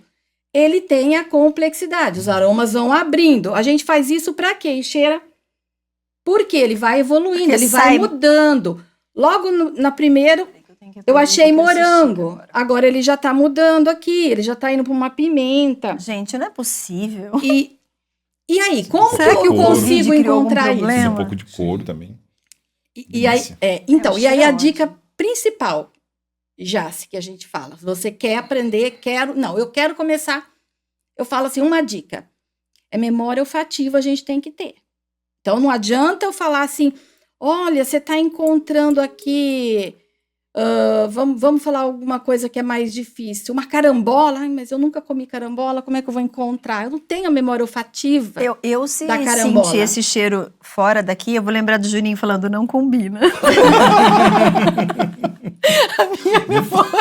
ele tem a complexidade, os aromas vão abrindo. A gente faz isso para quê? E cheira porque ele vai evoluindo, Porque ele vai sai- mudando. Logo na primeira, eu achei morango. Agora ele já tá mudando aqui, ele já tá indo para uma pimenta. Gente, não é possível. E aí, como Será que que eu o consigo Covid criou algum encontrar isso? problema? Um pouco de couro também. E aí, Delícia. então, Eu e aí achei a ótimo. dica principal, Jace, que a gente fala, você quer aprender, eu quero começar, eu falo assim, uma dica, é memória olfativa a gente tem que ter. Então, não adianta eu falar assim, olha, você está encontrando aqui, vamos falar alguma coisa que é mais difícil, uma carambola, ai, mas eu nunca comi carambola, como é que eu vou encontrar? Eu não tenho a memória olfativa. Eu se Da carambola. sentir esse cheiro fora daqui, eu vou lembrar do Juninho falando, não combina. A minha memória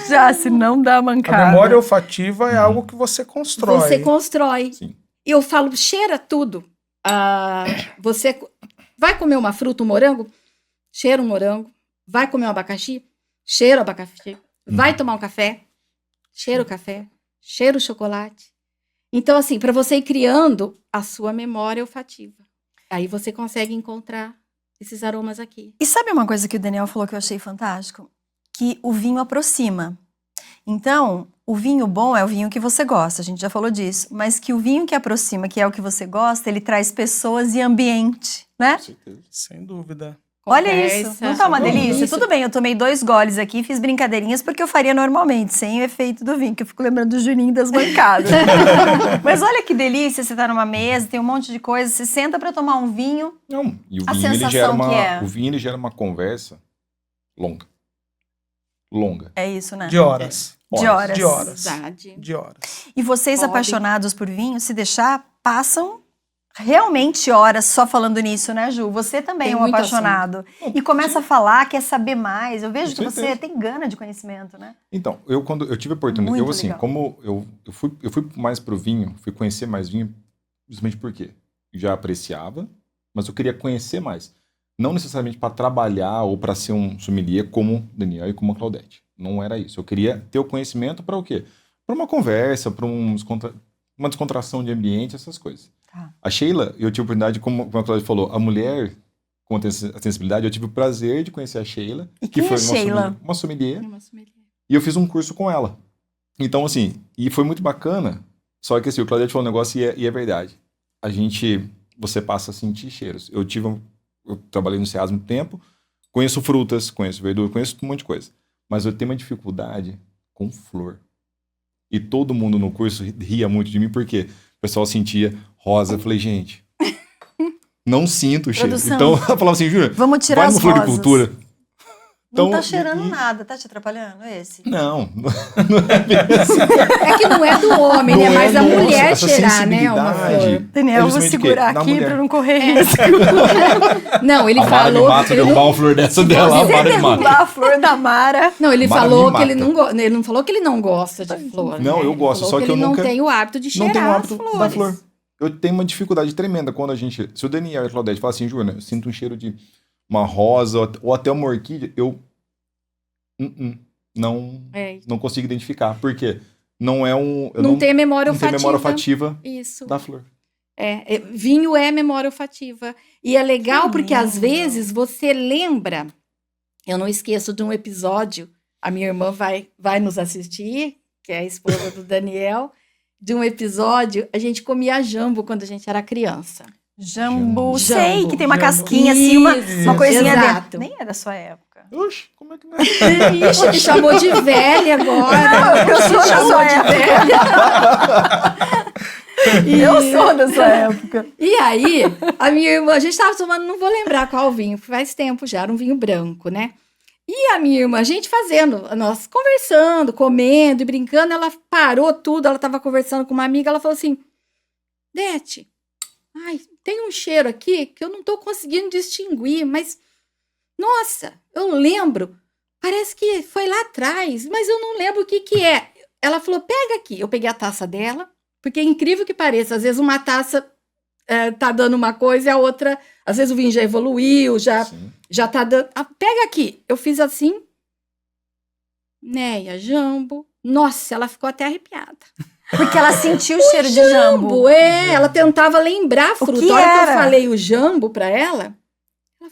já, se não dá mancada. A memória olfativa é algo que você constrói. Você constrói. Sim. E eu falo, cheira tudo. Você vai comer uma fruta, um morango? Cheira um morango. Vai comer um abacaxi? Cheira o abacaxi. Vai tomar um café? Cheira o café. Cheira o chocolate. Então, assim, para você ir criando a sua memória olfativa. Aí você consegue encontrar esses aromas aqui. E sabe uma coisa que o Daniel falou que eu achei fantástico? Que o vinho aproxima. Então, o vinho bom é o vinho que você gosta, a gente já falou disso. Mas que o vinho que aproxima, que é o que você gosta, ele traz pessoas e ambiente, né? Com certeza. Sem dúvida. Olha isso, Conversa. não tá uma Tudo delícia? isso. Tudo bem, eu tomei 2 goles aqui, fiz brincadeirinhas porque eu faria normalmente, sem o efeito do vinho, que eu fico lembrando do Juninho das bancadas. Mas olha que delícia, você tá numa mesa, tem um monte de coisa, você senta pra tomar um vinho. Não, e o A vinho, ele sensação gera uma, que é. o vinho ele gera uma conversa longa. Longa. É isso, né? De horas. De horas. De horas. Verdade. De horas. E vocês Podem. apaixonados por vinho, se deixar, passam realmente horas só falando nisso, né, Ju? Você também Tem é um muito apaixonado. E começa a falar, quer saber mais. Eu vejo Com que você certeza. tem gana de conhecimento, né? Então, quando eu tive a oportunidade, Muito eu assim, legal. como eu fui mais pro vinho, fui conhecer mais vinho, justamente porque já apreciava, mas eu queria conhecer mais. Não necessariamente para trabalhar ou para ser um sommelier como o Daniel e como a Claudete. Não era isso. Eu queria ter o conhecimento para o quê? Para uma conversa, para uma descontração de ambiente, essas coisas. Tá. A Sheila, eu tive a oportunidade, como a Claudete falou, a mulher com a sensibilidade, eu tive o prazer de conhecer a Sheila. E quem é Sheila? Uma sommelier. Uma sommelier. E eu fiz um curso com ela. Então, assim, e foi muito bacana. Só que, assim, o Claudete falou um negócio e é verdade. Você passa a sentir cheiros. Eu trabalhei no SEAS há muito tempo, conheço frutas, conheço verdura, conheço um monte de coisa. Mas eu tenho uma dificuldade com flor. E todo mundo no curso ria muito de mim, porque o pessoal sentia rosa. Eu falei, gente, não sinto o cheiro. Produção. Então, ela falava assim, Júlia, Vamos tirar vai as numa rosas. floricultura. Não Então, tá cheirando e- nada, tá te atrapalhando esse? Não, É que não é do homem, né? Não é Mas a nossa, mulher essa cheirar, né? Uma sensibilidade. flor. Daniel, É eu vou justamente o quê? segurar Na aqui mulher. pra não correr risco. Não, ele A Mara me falou mata, que se ele derrubar uma flor dessa dela, a Você Mara me mata. derrubar a flor da Mara. Não, ele Mara falou me que ele mata. não gosta. Ele não falou que ele não gosta de flor. Não, né? eu gosto, Ele falou só que eu ele nunca- não tem o hábito de Não cheirar tem o as hábito flores. da flor. Eu tenho uma dificuldade tremenda quando a gente... Se o Daniel e a Claudete falam assim, Júlia, eu sinto um cheiro de uma rosa ou até uma orquídea, eu não consigo identificar. Por quê? Não é um... eu Não tem a memória não tem olfativa. memória olfativa Isso. da flor. Vinho é memória olfativa. E é legal Que porque às lindo. vezes você lembra. Eu não esqueço de um episódio, a minha irmã vai nos assistir, que é a esposa do Daniel, de um episódio, a gente comia jambo quando a gente era criança. Jambu, Jambu. sei que tem uma Jambu. casquinha assim, uma Isso, coisinha exato. dentro. Nem é da sua época. Oxe, como é que não é? Ixi, me chamou de velha agora. Eu sou da sua época. Eu sou da sua época. E aí, a minha irmã, a gente estava tomando, não vou lembrar qual vinho, faz tempo já, era um vinho branco, né? E a minha irmã, a gente fazendo, nós conversando, comendo e brincando, ela parou tudo, ela estava conversando com uma amiga, ela falou assim, Dete, ai, tem um cheiro aqui que eu não estou conseguindo distinguir, mas, nossa, eu lembro, parece que foi lá atrás, mas eu não lembro o que que é. Ela falou, pega aqui. Eu peguei a taça dela, porque é incrível que pareça, às vezes uma taça tá dando uma coisa e a outra, às vezes o vinho já evoluiu, Sim. já tá dando... Ah, pega aqui. Eu fiz assim, Neia, jambo. Nossa, ela ficou até arrepiada. Porque ela sentiu o cheiro de jambo. Ela tentava lembrar a fruta. que A hora que era? eu falei o jambo pra ela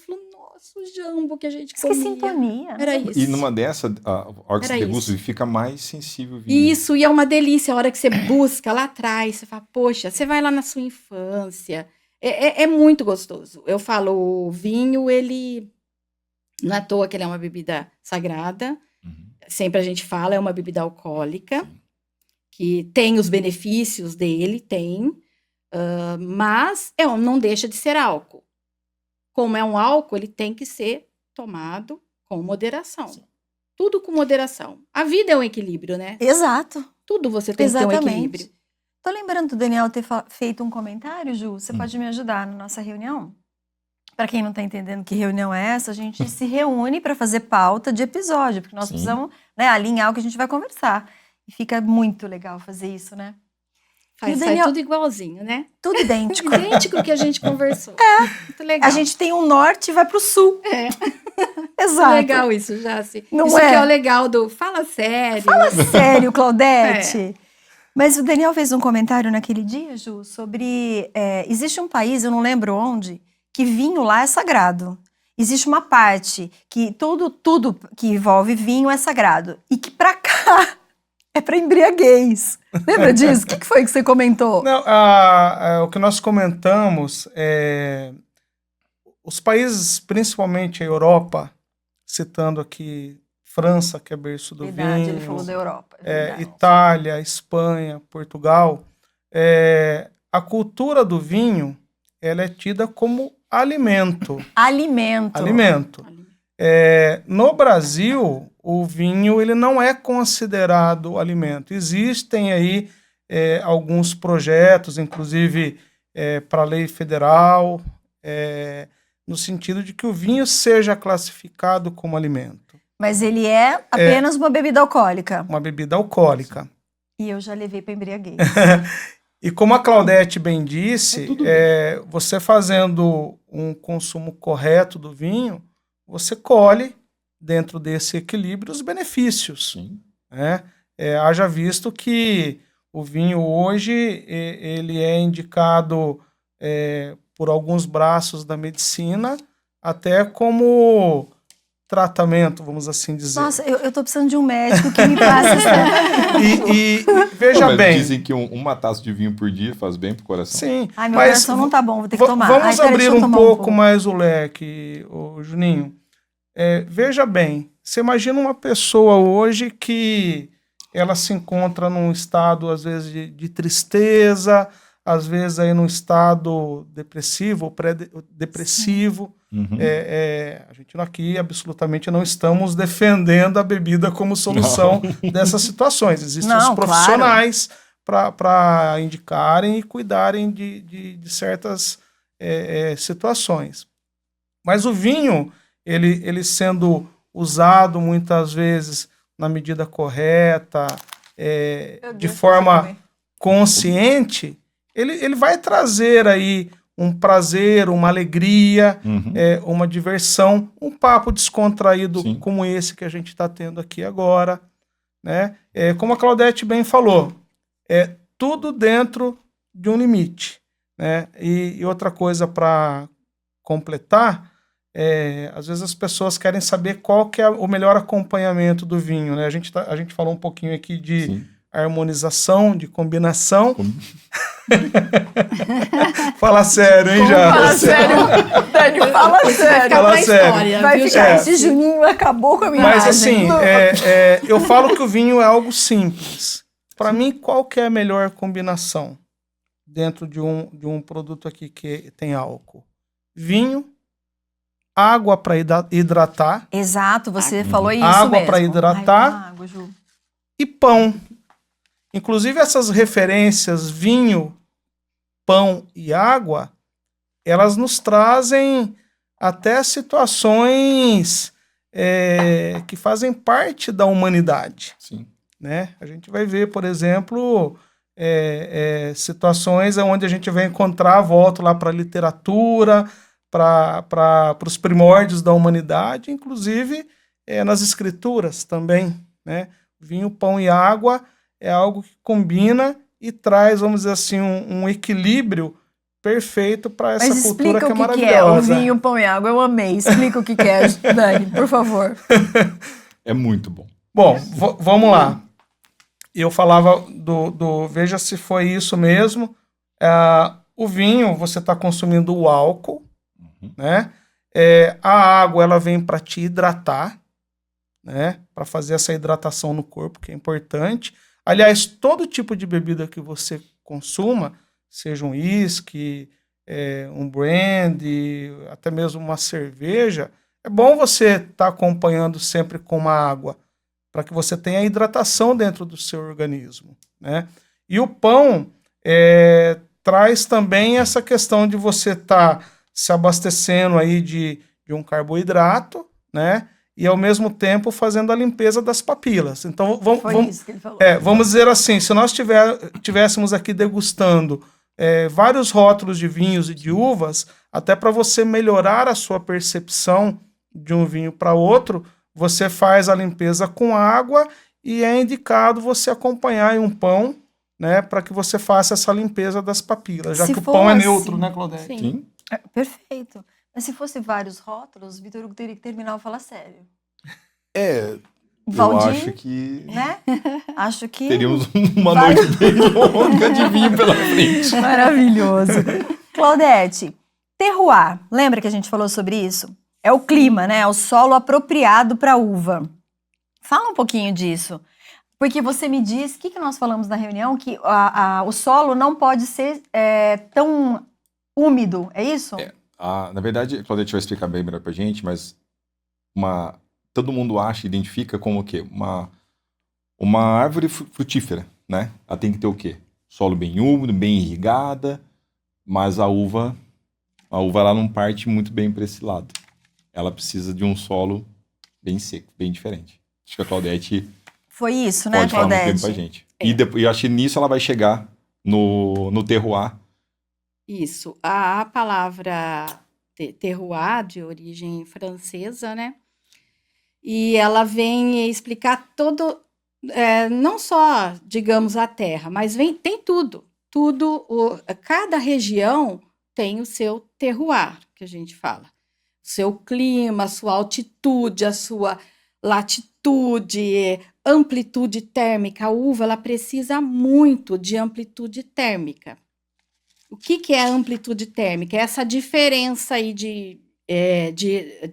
falou, nossa, o jambo que a gente Que comia. sintonia. Era isso. E numa dessa, a hora que você Era degusta, isso. fica mais sensível o vinho. Isso, e é uma delícia a hora que você busca lá atrás, você fala, poxa, você vai lá na sua infância, é muito gostoso. Eu falo, o vinho, ele, não é à toa que ele é uma bebida sagrada, sempre a gente fala, é uma bebida alcoólica, que tem os benefícios dele, mas não deixa de ser álcool. Como é um álcool, ele tem que ser tomado com moderação. Sim. Tudo com moderação. A vida é um equilíbrio, né? Exato. Tudo você tem que ter um equilíbrio. Tô lembrando do Daniel ter feito um comentário, Ju. Você pode me ajudar na nossa reunião? Para quem não tá entendendo que reunião é essa, a gente se reúne para fazer pauta de episódio, porque nós precisamos, né, alinhar o que a gente vai conversar. E fica muito legal fazer isso, né? Sai tudo igualzinho, né? Tudo idêntico. Idêntico ao que a gente conversou. Muito legal. A gente tem um norte e vai pro sul. Exato. Legal isso, Jaci. Não isso é? que é o legal do fala sério. Fala sério, Claudete. Mas o Daniel fez um comentário naquele dia, Ju, sobre... existe um país, eu não lembro onde, que vinho lá é sagrado. Existe uma parte que tudo que envolve vinho é sagrado. E que pra cá é pra embriaguez. Lembra disso? O que foi que você comentou? Não, o que nós comentamos é os países, principalmente a Europa, citando aqui França, que é berço do Verdade, vinho, ele falou da Europa. Verdade. Itália, Espanha, Portugal, a cultura do vinho, ela é tida como alimento. Alimento. No Brasil, o vinho ele não é considerado alimento. Existem aí alguns projetos, inclusive para a lei federal, no sentido de que o vinho seja classificado como alimento. Mas ele é apenas uma bebida alcoólica. Uma bebida alcoólica. E eu já levei para embriaguez. E como a Claudete bem disse, você fazendo um consumo correto do vinho, você colhe, dentro desse equilíbrio, os benefícios. Né? Haja visto que o vinho hoje ele é indicado por alguns braços da medicina até como tratamento, vamos assim dizer. Nossa, eu tô precisando de um médico que me passe essa... E veja bem... Dizem que uma taça de vinho por dia faz bem pro coração. Sim. Ai, meu coração não tá bom, vou ter que tomar. Vamos peraí, abrir deixa eu tomar pouco mais o leque, Juninho. Veja bem, você imagina uma pessoa hoje que ela se encontra num estado, às vezes, de tristeza, às vezes aí num estado depressivo ou pré-depressivo. A gente aqui absolutamente não estamos defendendo a bebida como solução dessas situações. Existem os profissionais para indicarem e cuidarem de certas situações. Mas o vinho, ele sendo usado muitas vezes na medida correta, de forma consciente, ele vai trazer aí um prazer, uma alegria, uma diversão, um papo descontraído como esse que a gente está tendo aqui agora. Né? Como a Claudete bem falou, tudo dentro de um limite. Né? E outra coisa para completar, às vezes as pessoas querem saber qual que é o melhor acompanhamento do vinho. Né? A gente falou um pouquinho aqui de harmonização, de combinação. Fala sério, hein, já? Fala sério. Dani, fala sério. Fala sério. Vai ficar, esse Juninho acabou com a minha Mas imagem. assim, eu falo que o vinho é algo simples. Para mim, qual que é a melhor combinação dentro de um produto aqui que tem álcool? Vinho, água para hidratar. Exato, você falou isso água mesmo. para hidratar. Água, Ju. E pão. Inclusive essas referências, vinho, pão e água, elas nos trazem até situações que fazem parte da humanidade. Sim. Né? A gente vai ver, por exemplo, situações onde a gente vai encontrar, volto lá para a literatura, para os primórdios da humanidade, inclusive nas escrituras também, né? Vinho, pão e água é algo que combina e traz, vamos dizer assim, um equilíbrio perfeito para essa Mas cultura explica que é o que é o maravilhosa. vinho, pão e água. Eu amei. Explica o que é, Dani, por favor. É muito bom. Bom, vamos lá. Eu falava veja se foi isso mesmo. O vinho, você está consumindo o álcool, né? A água, ela vem para te hidratar, né? Para fazer essa hidratação no corpo, que é importante. Aliás, todo tipo de bebida que você consuma, seja um uísque, um brandy, até mesmo uma cerveja, é bom você estar acompanhando sempre com uma água, para que você tenha hidratação dentro do seu organismo, né? E o pão traz também essa questão de você estar se abastecendo aí de um carboidrato, né? E ao mesmo tempo fazendo a limpeza das papilas. Então Foi isso que ele falou. vamos dizer assim, se nós tivéssemos aqui degustando vários rótulos de vinhos e de uvas, até para você melhorar a sua percepção de um vinho para outro, você faz a limpeza com água e é indicado você acompanhar em um pão, né, para que você faça essa limpeza das papilas, já Se que o for pão é assim, neutro, né, Claudete? Sim. Perfeito. Mas se fosse vários rótulos, Vitor Hugo teria que terminar o Fala Sério. Eu Valdir, acho que né? Acho que... teríamos uma noite bem longa de vinho pela frente. Maravilhoso. Claudete, terroir, lembra que a gente falou sobre isso? É o clima, né? É o solo apropriado para uva. Fala um pouquinho disso. Porque você me disse, o que nós falamos na reunião? Que o solo não pode ser tão úmido, é isso? Na verdade, a Claudete vai explicar bem melhor pra gente, mas todo mundo acha, identifica como o quê? Uma árvore frutífera, né? Ela tem que ter o quê? Solo bem úmido, bem irrigada, mas a uva ela não parte muito bem para esse lado. Ela precisa de um solo bem seco, bem diferente. Acho que a Claudete foi isso, né, pode falar muito bem Claudete? pra gente. E acho que nisso ela vai chegar no terroir. Isso. A palavra terroir, de origem francesa, né? E ela vem explicar não só, digamos, a terra, mas tem tudo. Cada região tem o seu terroir, que a gente fala. O seu clima, a sua altitude, a sua latitude, amplitude térmica. A uva, ela precisa muito de amplitude térmica. O que é amplitude térmica? É essa diferença aí de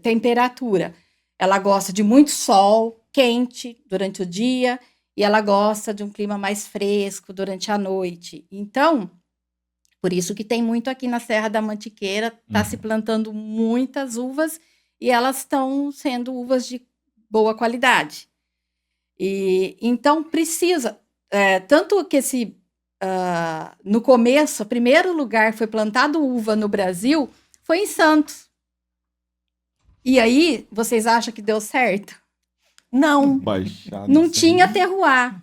temperatura. Ela gosta de muito sol, quente durante o dia, e ela gosta de um clima mais fresco durante a noite. Então, por isso que tem muito aqui na Serra da Mantiqueira, está se plantando muitas uvas, e elas estão sendo uvas de boa qualidade. E então precisa, tanto que no começo, o primeiro lugar que foi plantado uva no Brasil foi em Santos. E aí, vocês acham que deu certo? Não. Não tinha terroir,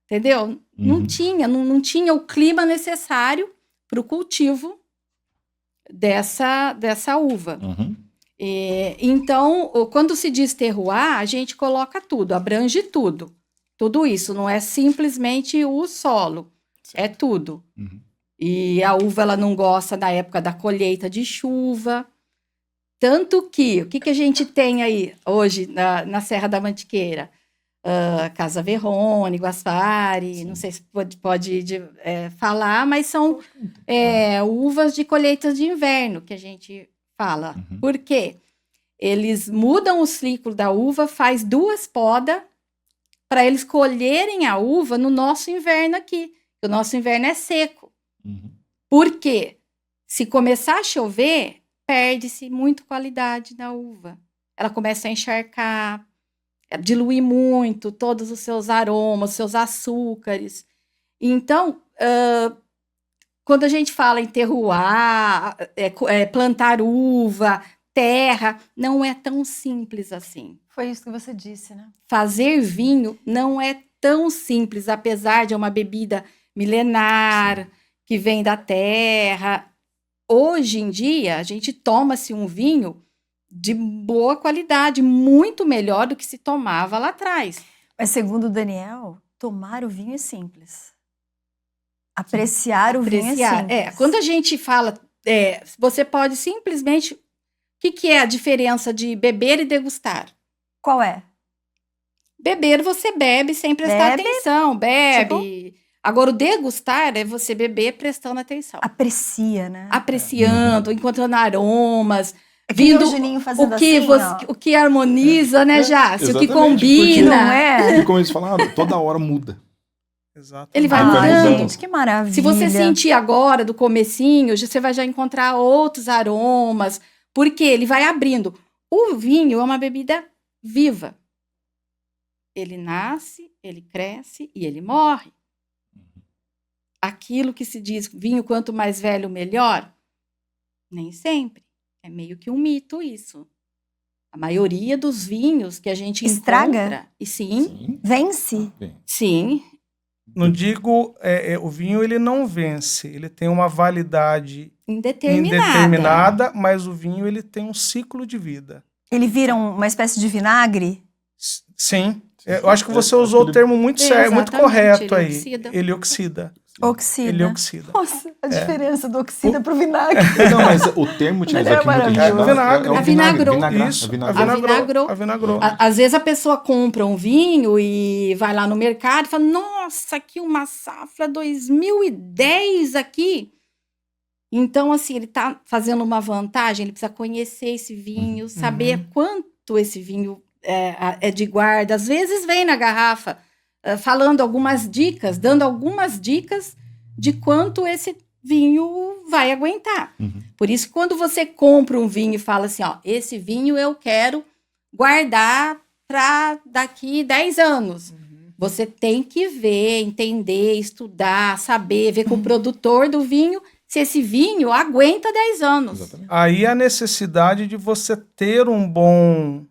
entendeu? Não tinha o clima necessário para o cultivo dessa uva. Então, quando se diz terroir, a gente coloca tudo, abrange tudo. Tudo isso, não é simplesmente o solo, é tudo. E a uva, ela não gosta da época da colheita de chuva. Tanto que, o que a gente tem aí hoje na Serra da Mantiqueira? Casa Verrone, Guaspari, não sei se pode falar, mas são uvas de colheita de inverno que a gente fala. Por quê? Eles mudam o ciclo da uva, faz 2 podas para eles colherem a uva no nosso inverno aqui. O nosso inverno é seco. Por quê? Se começar a chover, perde-se muito qualidade da uva. Ela começa a encharcar, diluir muito todos os seus aromas, seus açúcares. Então, quando a gente fala em terroir, plantar uva, terra, não é tão simples assim. Foi isso que você disse, né? Fazer vinho não é tão simples, apesar de uma bebida milenar, que vem da terra. Hoje em dia, a gente toma-se um vinho de boa qualidade, muito melhor do que se tomava lá atrás. Mas segundo o Daniel, tomar o vinho é simples. Apreciar o vinho é simples. Quando a gente fala, você pode simplesmente... O que é a diferença de beber e degustar? Qual é? Beber, você bebe sem prestar atenção, bebe. Agora, o degustar é você beber prestando atenção. Aprecia, né? Apreciando, encontrando aromas, Vindo o Juninho fazendo o que harmoniza, né, Jássio? O que combina. Não é? E como eles falaram, toda hora muda. Exato. Ele vai mudando. mudando. Gente, que maravilha. Se você sentir agora, do comecinho, você vai já encontrar outros aromas, porque ele vai abrindo. O vinho é uma bebida viva. Ele nasce, ele cresce e ele morre. Aquilo que se diz, vinho quanto mais velho, melhor, nem sempre. É meio que um mito isso. A maioria dos vinhos que a gente encontra... E sim. Vence? Sim. Não digo, o vinho ele não vence, ele tem uma validade indeterminada, mas o vinho ele tem um ciclo de vida. Ele vira uma espécie de vinagre? Sim. Eu acho que você usou o termo muito certo, muito correto aí. Ele oxida. Ele oxida. Nossa, a diferença do oxida pro vinagre. Não, mas o termo utilizado aqui muita gente vinagre. Avinagrou. Isso, Avinagrou. Avinagrou. Às vezes a pessoa compra um vinho e vai lá no mercado e fala, nossa, aqui uma safra 2010 aqui. Então, assim, ele está fazendo uma vantagem, ele precisa conhecer esse vinho, saber quanto esse vinho é de guarda. Às vezes vem na garrafa falando algumas dicas, dando algumas dicas de quanto esse vinho vai aguentar. Por isso, quando você compra um vinho e fala assim, ó, esse vinho eu quero guardar para daqui 10 anos. Você tem que ver, entender, estudar, saber, ver com o produtor do vinho se esse vinho aguenta 10 anos. Exatamente. Aí a necessidade de você ter um bom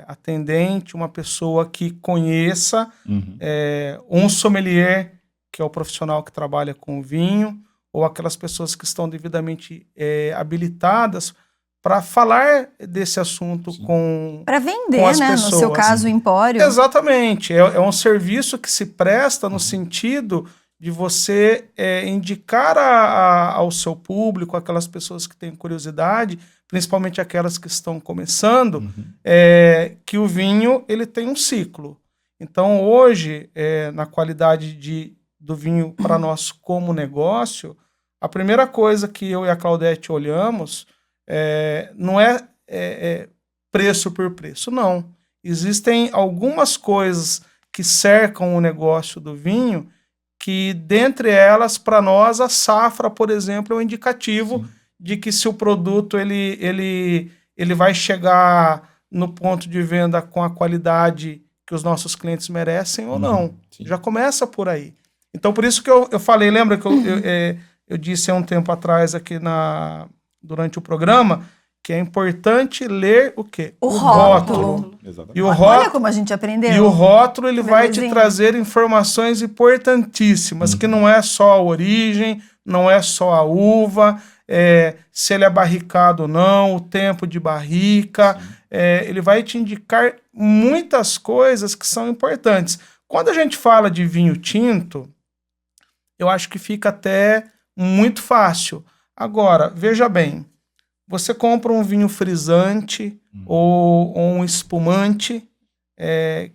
atendente, uma pessoa que conheça, um sommelier, que é o profissional que trabalha com vinho, ou aquelas pessoas que estão devidamente habilitadas para falar desse assunto para vender, com as né? pessoas. No seu caso, o empório. Exatamente. É um serviço que se presta no sentido de você indicar ao seu público, aquelas pessoas que têm curiosidade, principalmente aquelas que estão começando, que o vinho ele tem um ciclo. Então, hoje, na qualidade do vinho para nós como negócio, a primeira coisa que eu e a Claudete olhamos não é preço por preço, não. Existem algumas coisas que cercam o negócio do vinho que, dentre elas, para nós, a safra, por exemplo, é um indicativo de que se o produto ele vai chegar no ponto de venda com a qualidade que os nossos clientes merecem ou não. Já começa por aí. Então, por isso que eu falei, lembra que eu disse há um tempo atrás aqui durante o programa, que é importante ler o quê? O rótulo. Exatamente. E o rótulo, olha como a gente aprendeu. E o rótulo ele vai te trazer informações importantíssimas, que não é só a origem, não é só a uva, se ele é barricado ou não, o tempo de barrica. Ele vai te indicar muitas coisas que são importantes. Quando a gente fala de vinho tinto, eu acho que fica até muito fácil. Agora, veja bem, você compra um vinho frisante ou um espumante,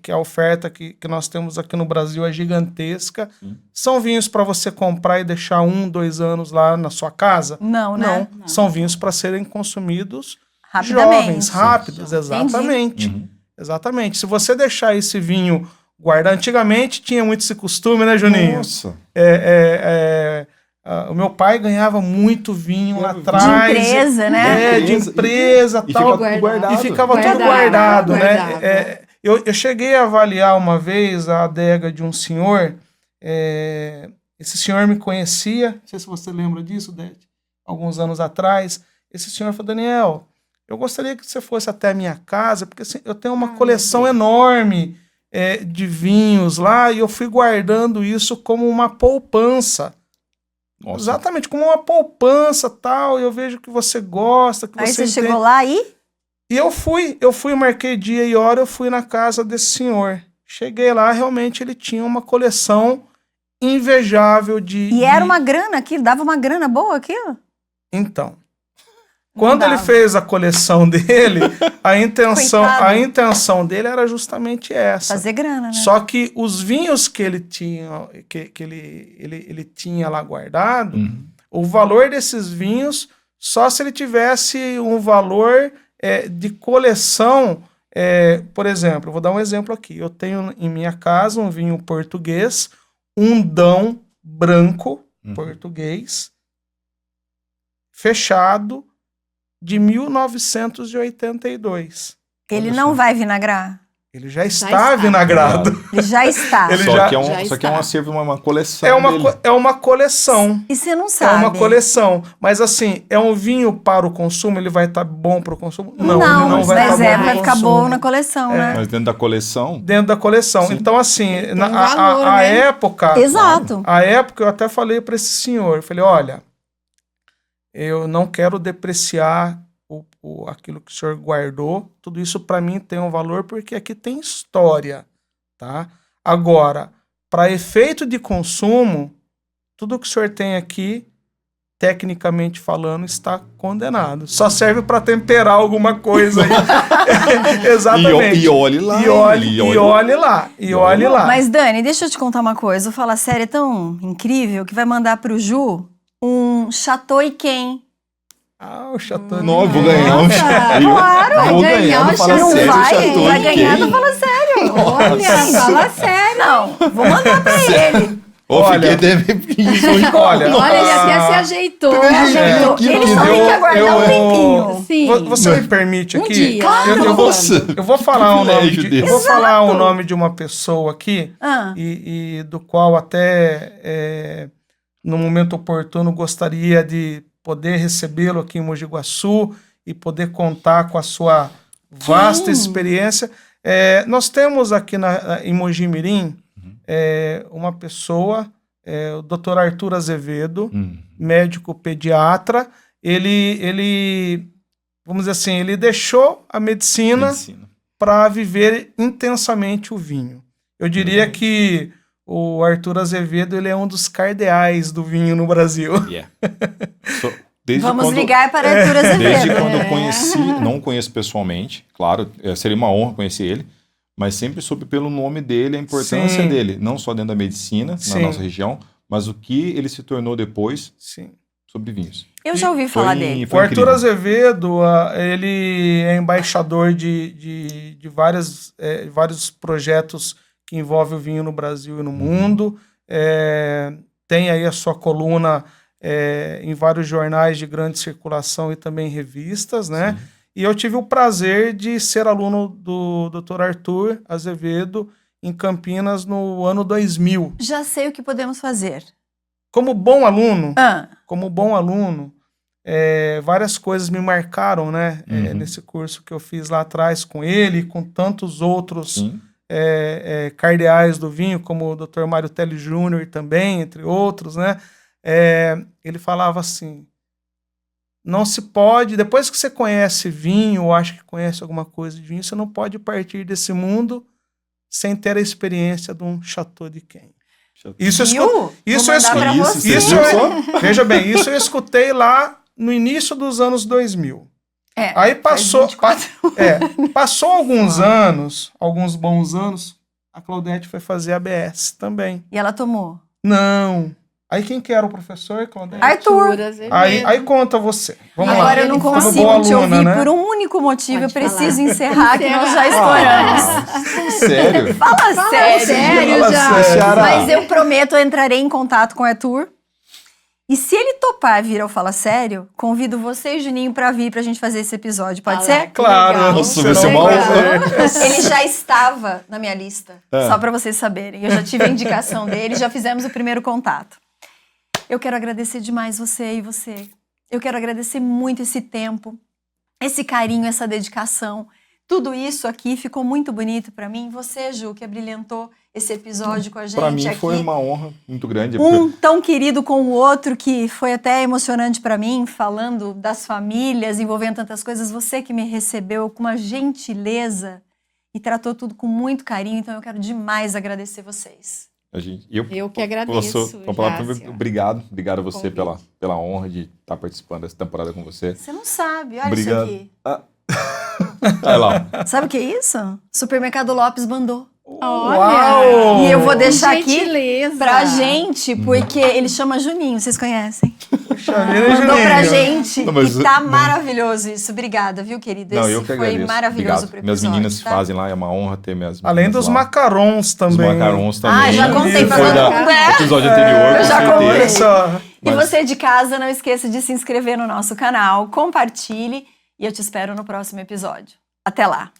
que a oferta que nós temos aqui no Brasil é gigantesca. São vinhos para você comprar e deixar 1, 2 anos lá na sua casa? Não, né? Não. São vinhos para serem consumidos rapidamente. Jovens, rápidos, exatamente. Exatamente. Se você deixar esse vinho guardar, antigamente tinha muito esse costume, né, Juninho? Nossa. O meu pai ganhava muito vinho lá atrás. De empresa, né? De empresa e tal. E ficava tudo guardado, né? Eu cheguei a avaliar uma vez a adega de um senhor. Esse senhor me conhecia. Não sei se você lembra disso, Dete. Alguns anos atrás. Esse senhor falou, Daniel, eu gostaria que você fosse até a minha casa, porque assim, eu tenho uma coleção enorme de vinhos lá, e eu fui guardando isso como uma poupança. Nossa. Exatamente, como uma poupança tal, e eu vejo que você gosta, que aí você entende. Chegou lá E eu fui, marquei dia e hora, eu fui na casa desse senhor. Cheguei lá, realmente ele tinha uma coleção invejável E era uma grana aquilo, dava uma grana boa aquilo? Então, quando ele dava. fez a coleção dele, a Coitado. intenção dele era justamente essa. Fazer grana, né? Só que os vinhos que ele tinha, que ele tinha lá guardado, o valor desses vinhos, só se ele tivesse um valor de coleção. Por exemplo, eu vou dar um exemplo aqui. Eu tenho em minha casa um vinho português, um Dão branco português, fechado, de 1982. Ele Olha não só. vai vinagrar. Ele já está está. vinagrado. Ele já está. Ele Só já- que é já só que é um está. acervo, uma coleção É uma, dele. é uma coleção. E você não É sabe. uma coleção. Mas assim, é um vinho para o consumo? Ele vai estar bom para o consumo? Não, ele não vai mas estar bom vai pro ficar consumo. bom na coleção, né? Mas dentro da coleção, Dentro da coleção. Sim. Então, assim, Tem a valor, né? época. Exato. A época eu até falei para esse senhor, eu falei, olha, eu não quero depreciar aquilo que o senhor guardou, tudo isso para mim tem um valor porque aqui tem história, tá? Agora, para efeito de consumo, tudo que o senhor tem aqui, tecnicamente falando, está condenado. Só serve para temperar alguma coisa aí. Exatamente. E olhe lá. E olhe lá. Mas, Dani, deixa eu te contar uma coisa. O Fala Sério é tão incrível que vai mandar pro Ju um Chateau Yquem. Ah, o Chateau. Não, eu vou ganhar um Nossa, Chateau. claro, Eu vou vai ganhar, ganhar não o fala Chateau. sério, Vai, Chateau vai Yquem. ganhar do Fala Sério. Olha, fala sério. Não, vou mandar pra ele. Ô, Olha. fiquei devendo. Olha, Olha, ele até se ajeitou. Ajeitou. que Ele que só tem deu- que aguardar um tempinho. Sim. Você me permite Um aqui? dia. Eu vou, Nossa, eu vou falar o nome privilégio de, desse. eu vou falar o nome de uma pessoa aqui Ah, e do qual até no momento oportuno gostaria de poder recebê-lo aqui em Mogi Guaçu e poder contar com a sua vasta Quem? experiência. Nós temos aqui em Mogi Mirim uma pessoa, o Dr. Arthur Azevedo, médico pediatra. Ele, vamos dizer assim, ele deixou a medicina para viver intensamente o vinho. Eu diria que o Arthur Azevedo ele é um dos cardeais do vinho no Brasil. Desde vamos quando- ligar para Arthur Azevedo. Desde quando eu conheci, não conheço pessoalmente, claro, seria uma honra conhecer ele, mas sempre soube pelo nome dele, a importância Sim. dele, não só dentro da medicina, Sim. na nossa região, mas o que ele se tornou depois Sim. sobre vinhos. Eu já ouvi falar dele. O Arthur incrível. Azevedo, ele é embaixador de vários projetos que envolvem o vinho no Brasil e no mundo. Tem aí a sua coluna em vários jornais de grande circulação e também revistas, né? Sim. E eu tive o prazer de ser aluno do Dr. Arthur Azevedo em Campinas no ano 2000. Já sei o que podemos fazer. Como bom aluno, Ah, várias coisas me marcaram, né? Uhum. Nesse curso que eu fiz lá atrás com ele e com tantos outros Sim. cardeais do vinho, como o Dr. Mário Telly Júnior também, entre outros, né? Ele falava assim, não se pode, depois que você conhece vinho, ou acha que conhece alguma coisa de vinho, você não pode partir desse mundo sem ter a experiência de um Chateau de Yquem. Isso eu viu? isso Vou eu mandar pra escuto- você. isso veja bem, isso eu escutei lá no início dos anos 2000. Aí passou, faz 24 passou alguns bons anos, a Claudete foi fazer ABS também. E ela tomou. Não. Aí quem que era o professor, Claudete? Arthur. Azevedo. Aí conta você. Vamos lá. Agora eu não Como consigo boa te aluna, ouvir né? por um único motivo. Pode Eu preciso falar. encerrar, que nós já estouramos. Sério? Fala sério. sério Fala já. sério. Mas eu prometo, eu entrarei em contato com o Arthur. E se ele topar vir ao Fala Sério, convido você e o Juninho pra vir pra gente fazer esse episódio. Pode ser? Claro. Legal. Nossa, será vai ser um uma prazer. Ele já estava na minha lista, É. só pra vocês saberem. Eu já tive a indicação dele, já fizemos o primeiro contato. Eu quero agradecer demais você e você. Eu quero agradecer muito esse tempo, esse carinho, essa dedicação. Tudo isso aqui ficou muito bonito pra mim. Você, Ju, que abrilhantou esse episódio com a gente Para mim aqui. foi uma honra muito grande. Um tão querido com o outro, que foi até emocionante para mim, falando das famílias, envolvendo tantas coisas. Você que me recebeu com uma gentileza e tratou tudo com muito carinho, então eu quero demais agradecer vocês. Eu que agradeço. Obrigado a você pela honra de estar participando dessa temporada com você. Você não sabe, olha Obrigado. isso aqui. Vai lá. Sabe o que é isso? Supermercado Lopes mandou. Olha! Uau! E eu vou deixar aqui Gentileza. pra gente, porque ele chama Juninho, vocês conhecem? Puxa vida, Mandou pra Juninho. gente Não, mas- e tá maravilhoso isso. Obrigada, viu, querido? Não, Esse eu que foi agradeço. maravilhoso Obrigado. pro Minhas episódio, meninas tá? fazem lá, é uma honra ter minhas Além meninas dos lá. macarons Os também. macarons também. Ah, já contei pra Foi todo da- mundo. do episódio anterior, eu com já certeza. contei. Olha só. E Mas- você de casa, não esqueça de se inscrever no nosso canal, compartilhe e eu te espero no próximo episódio. Até lá!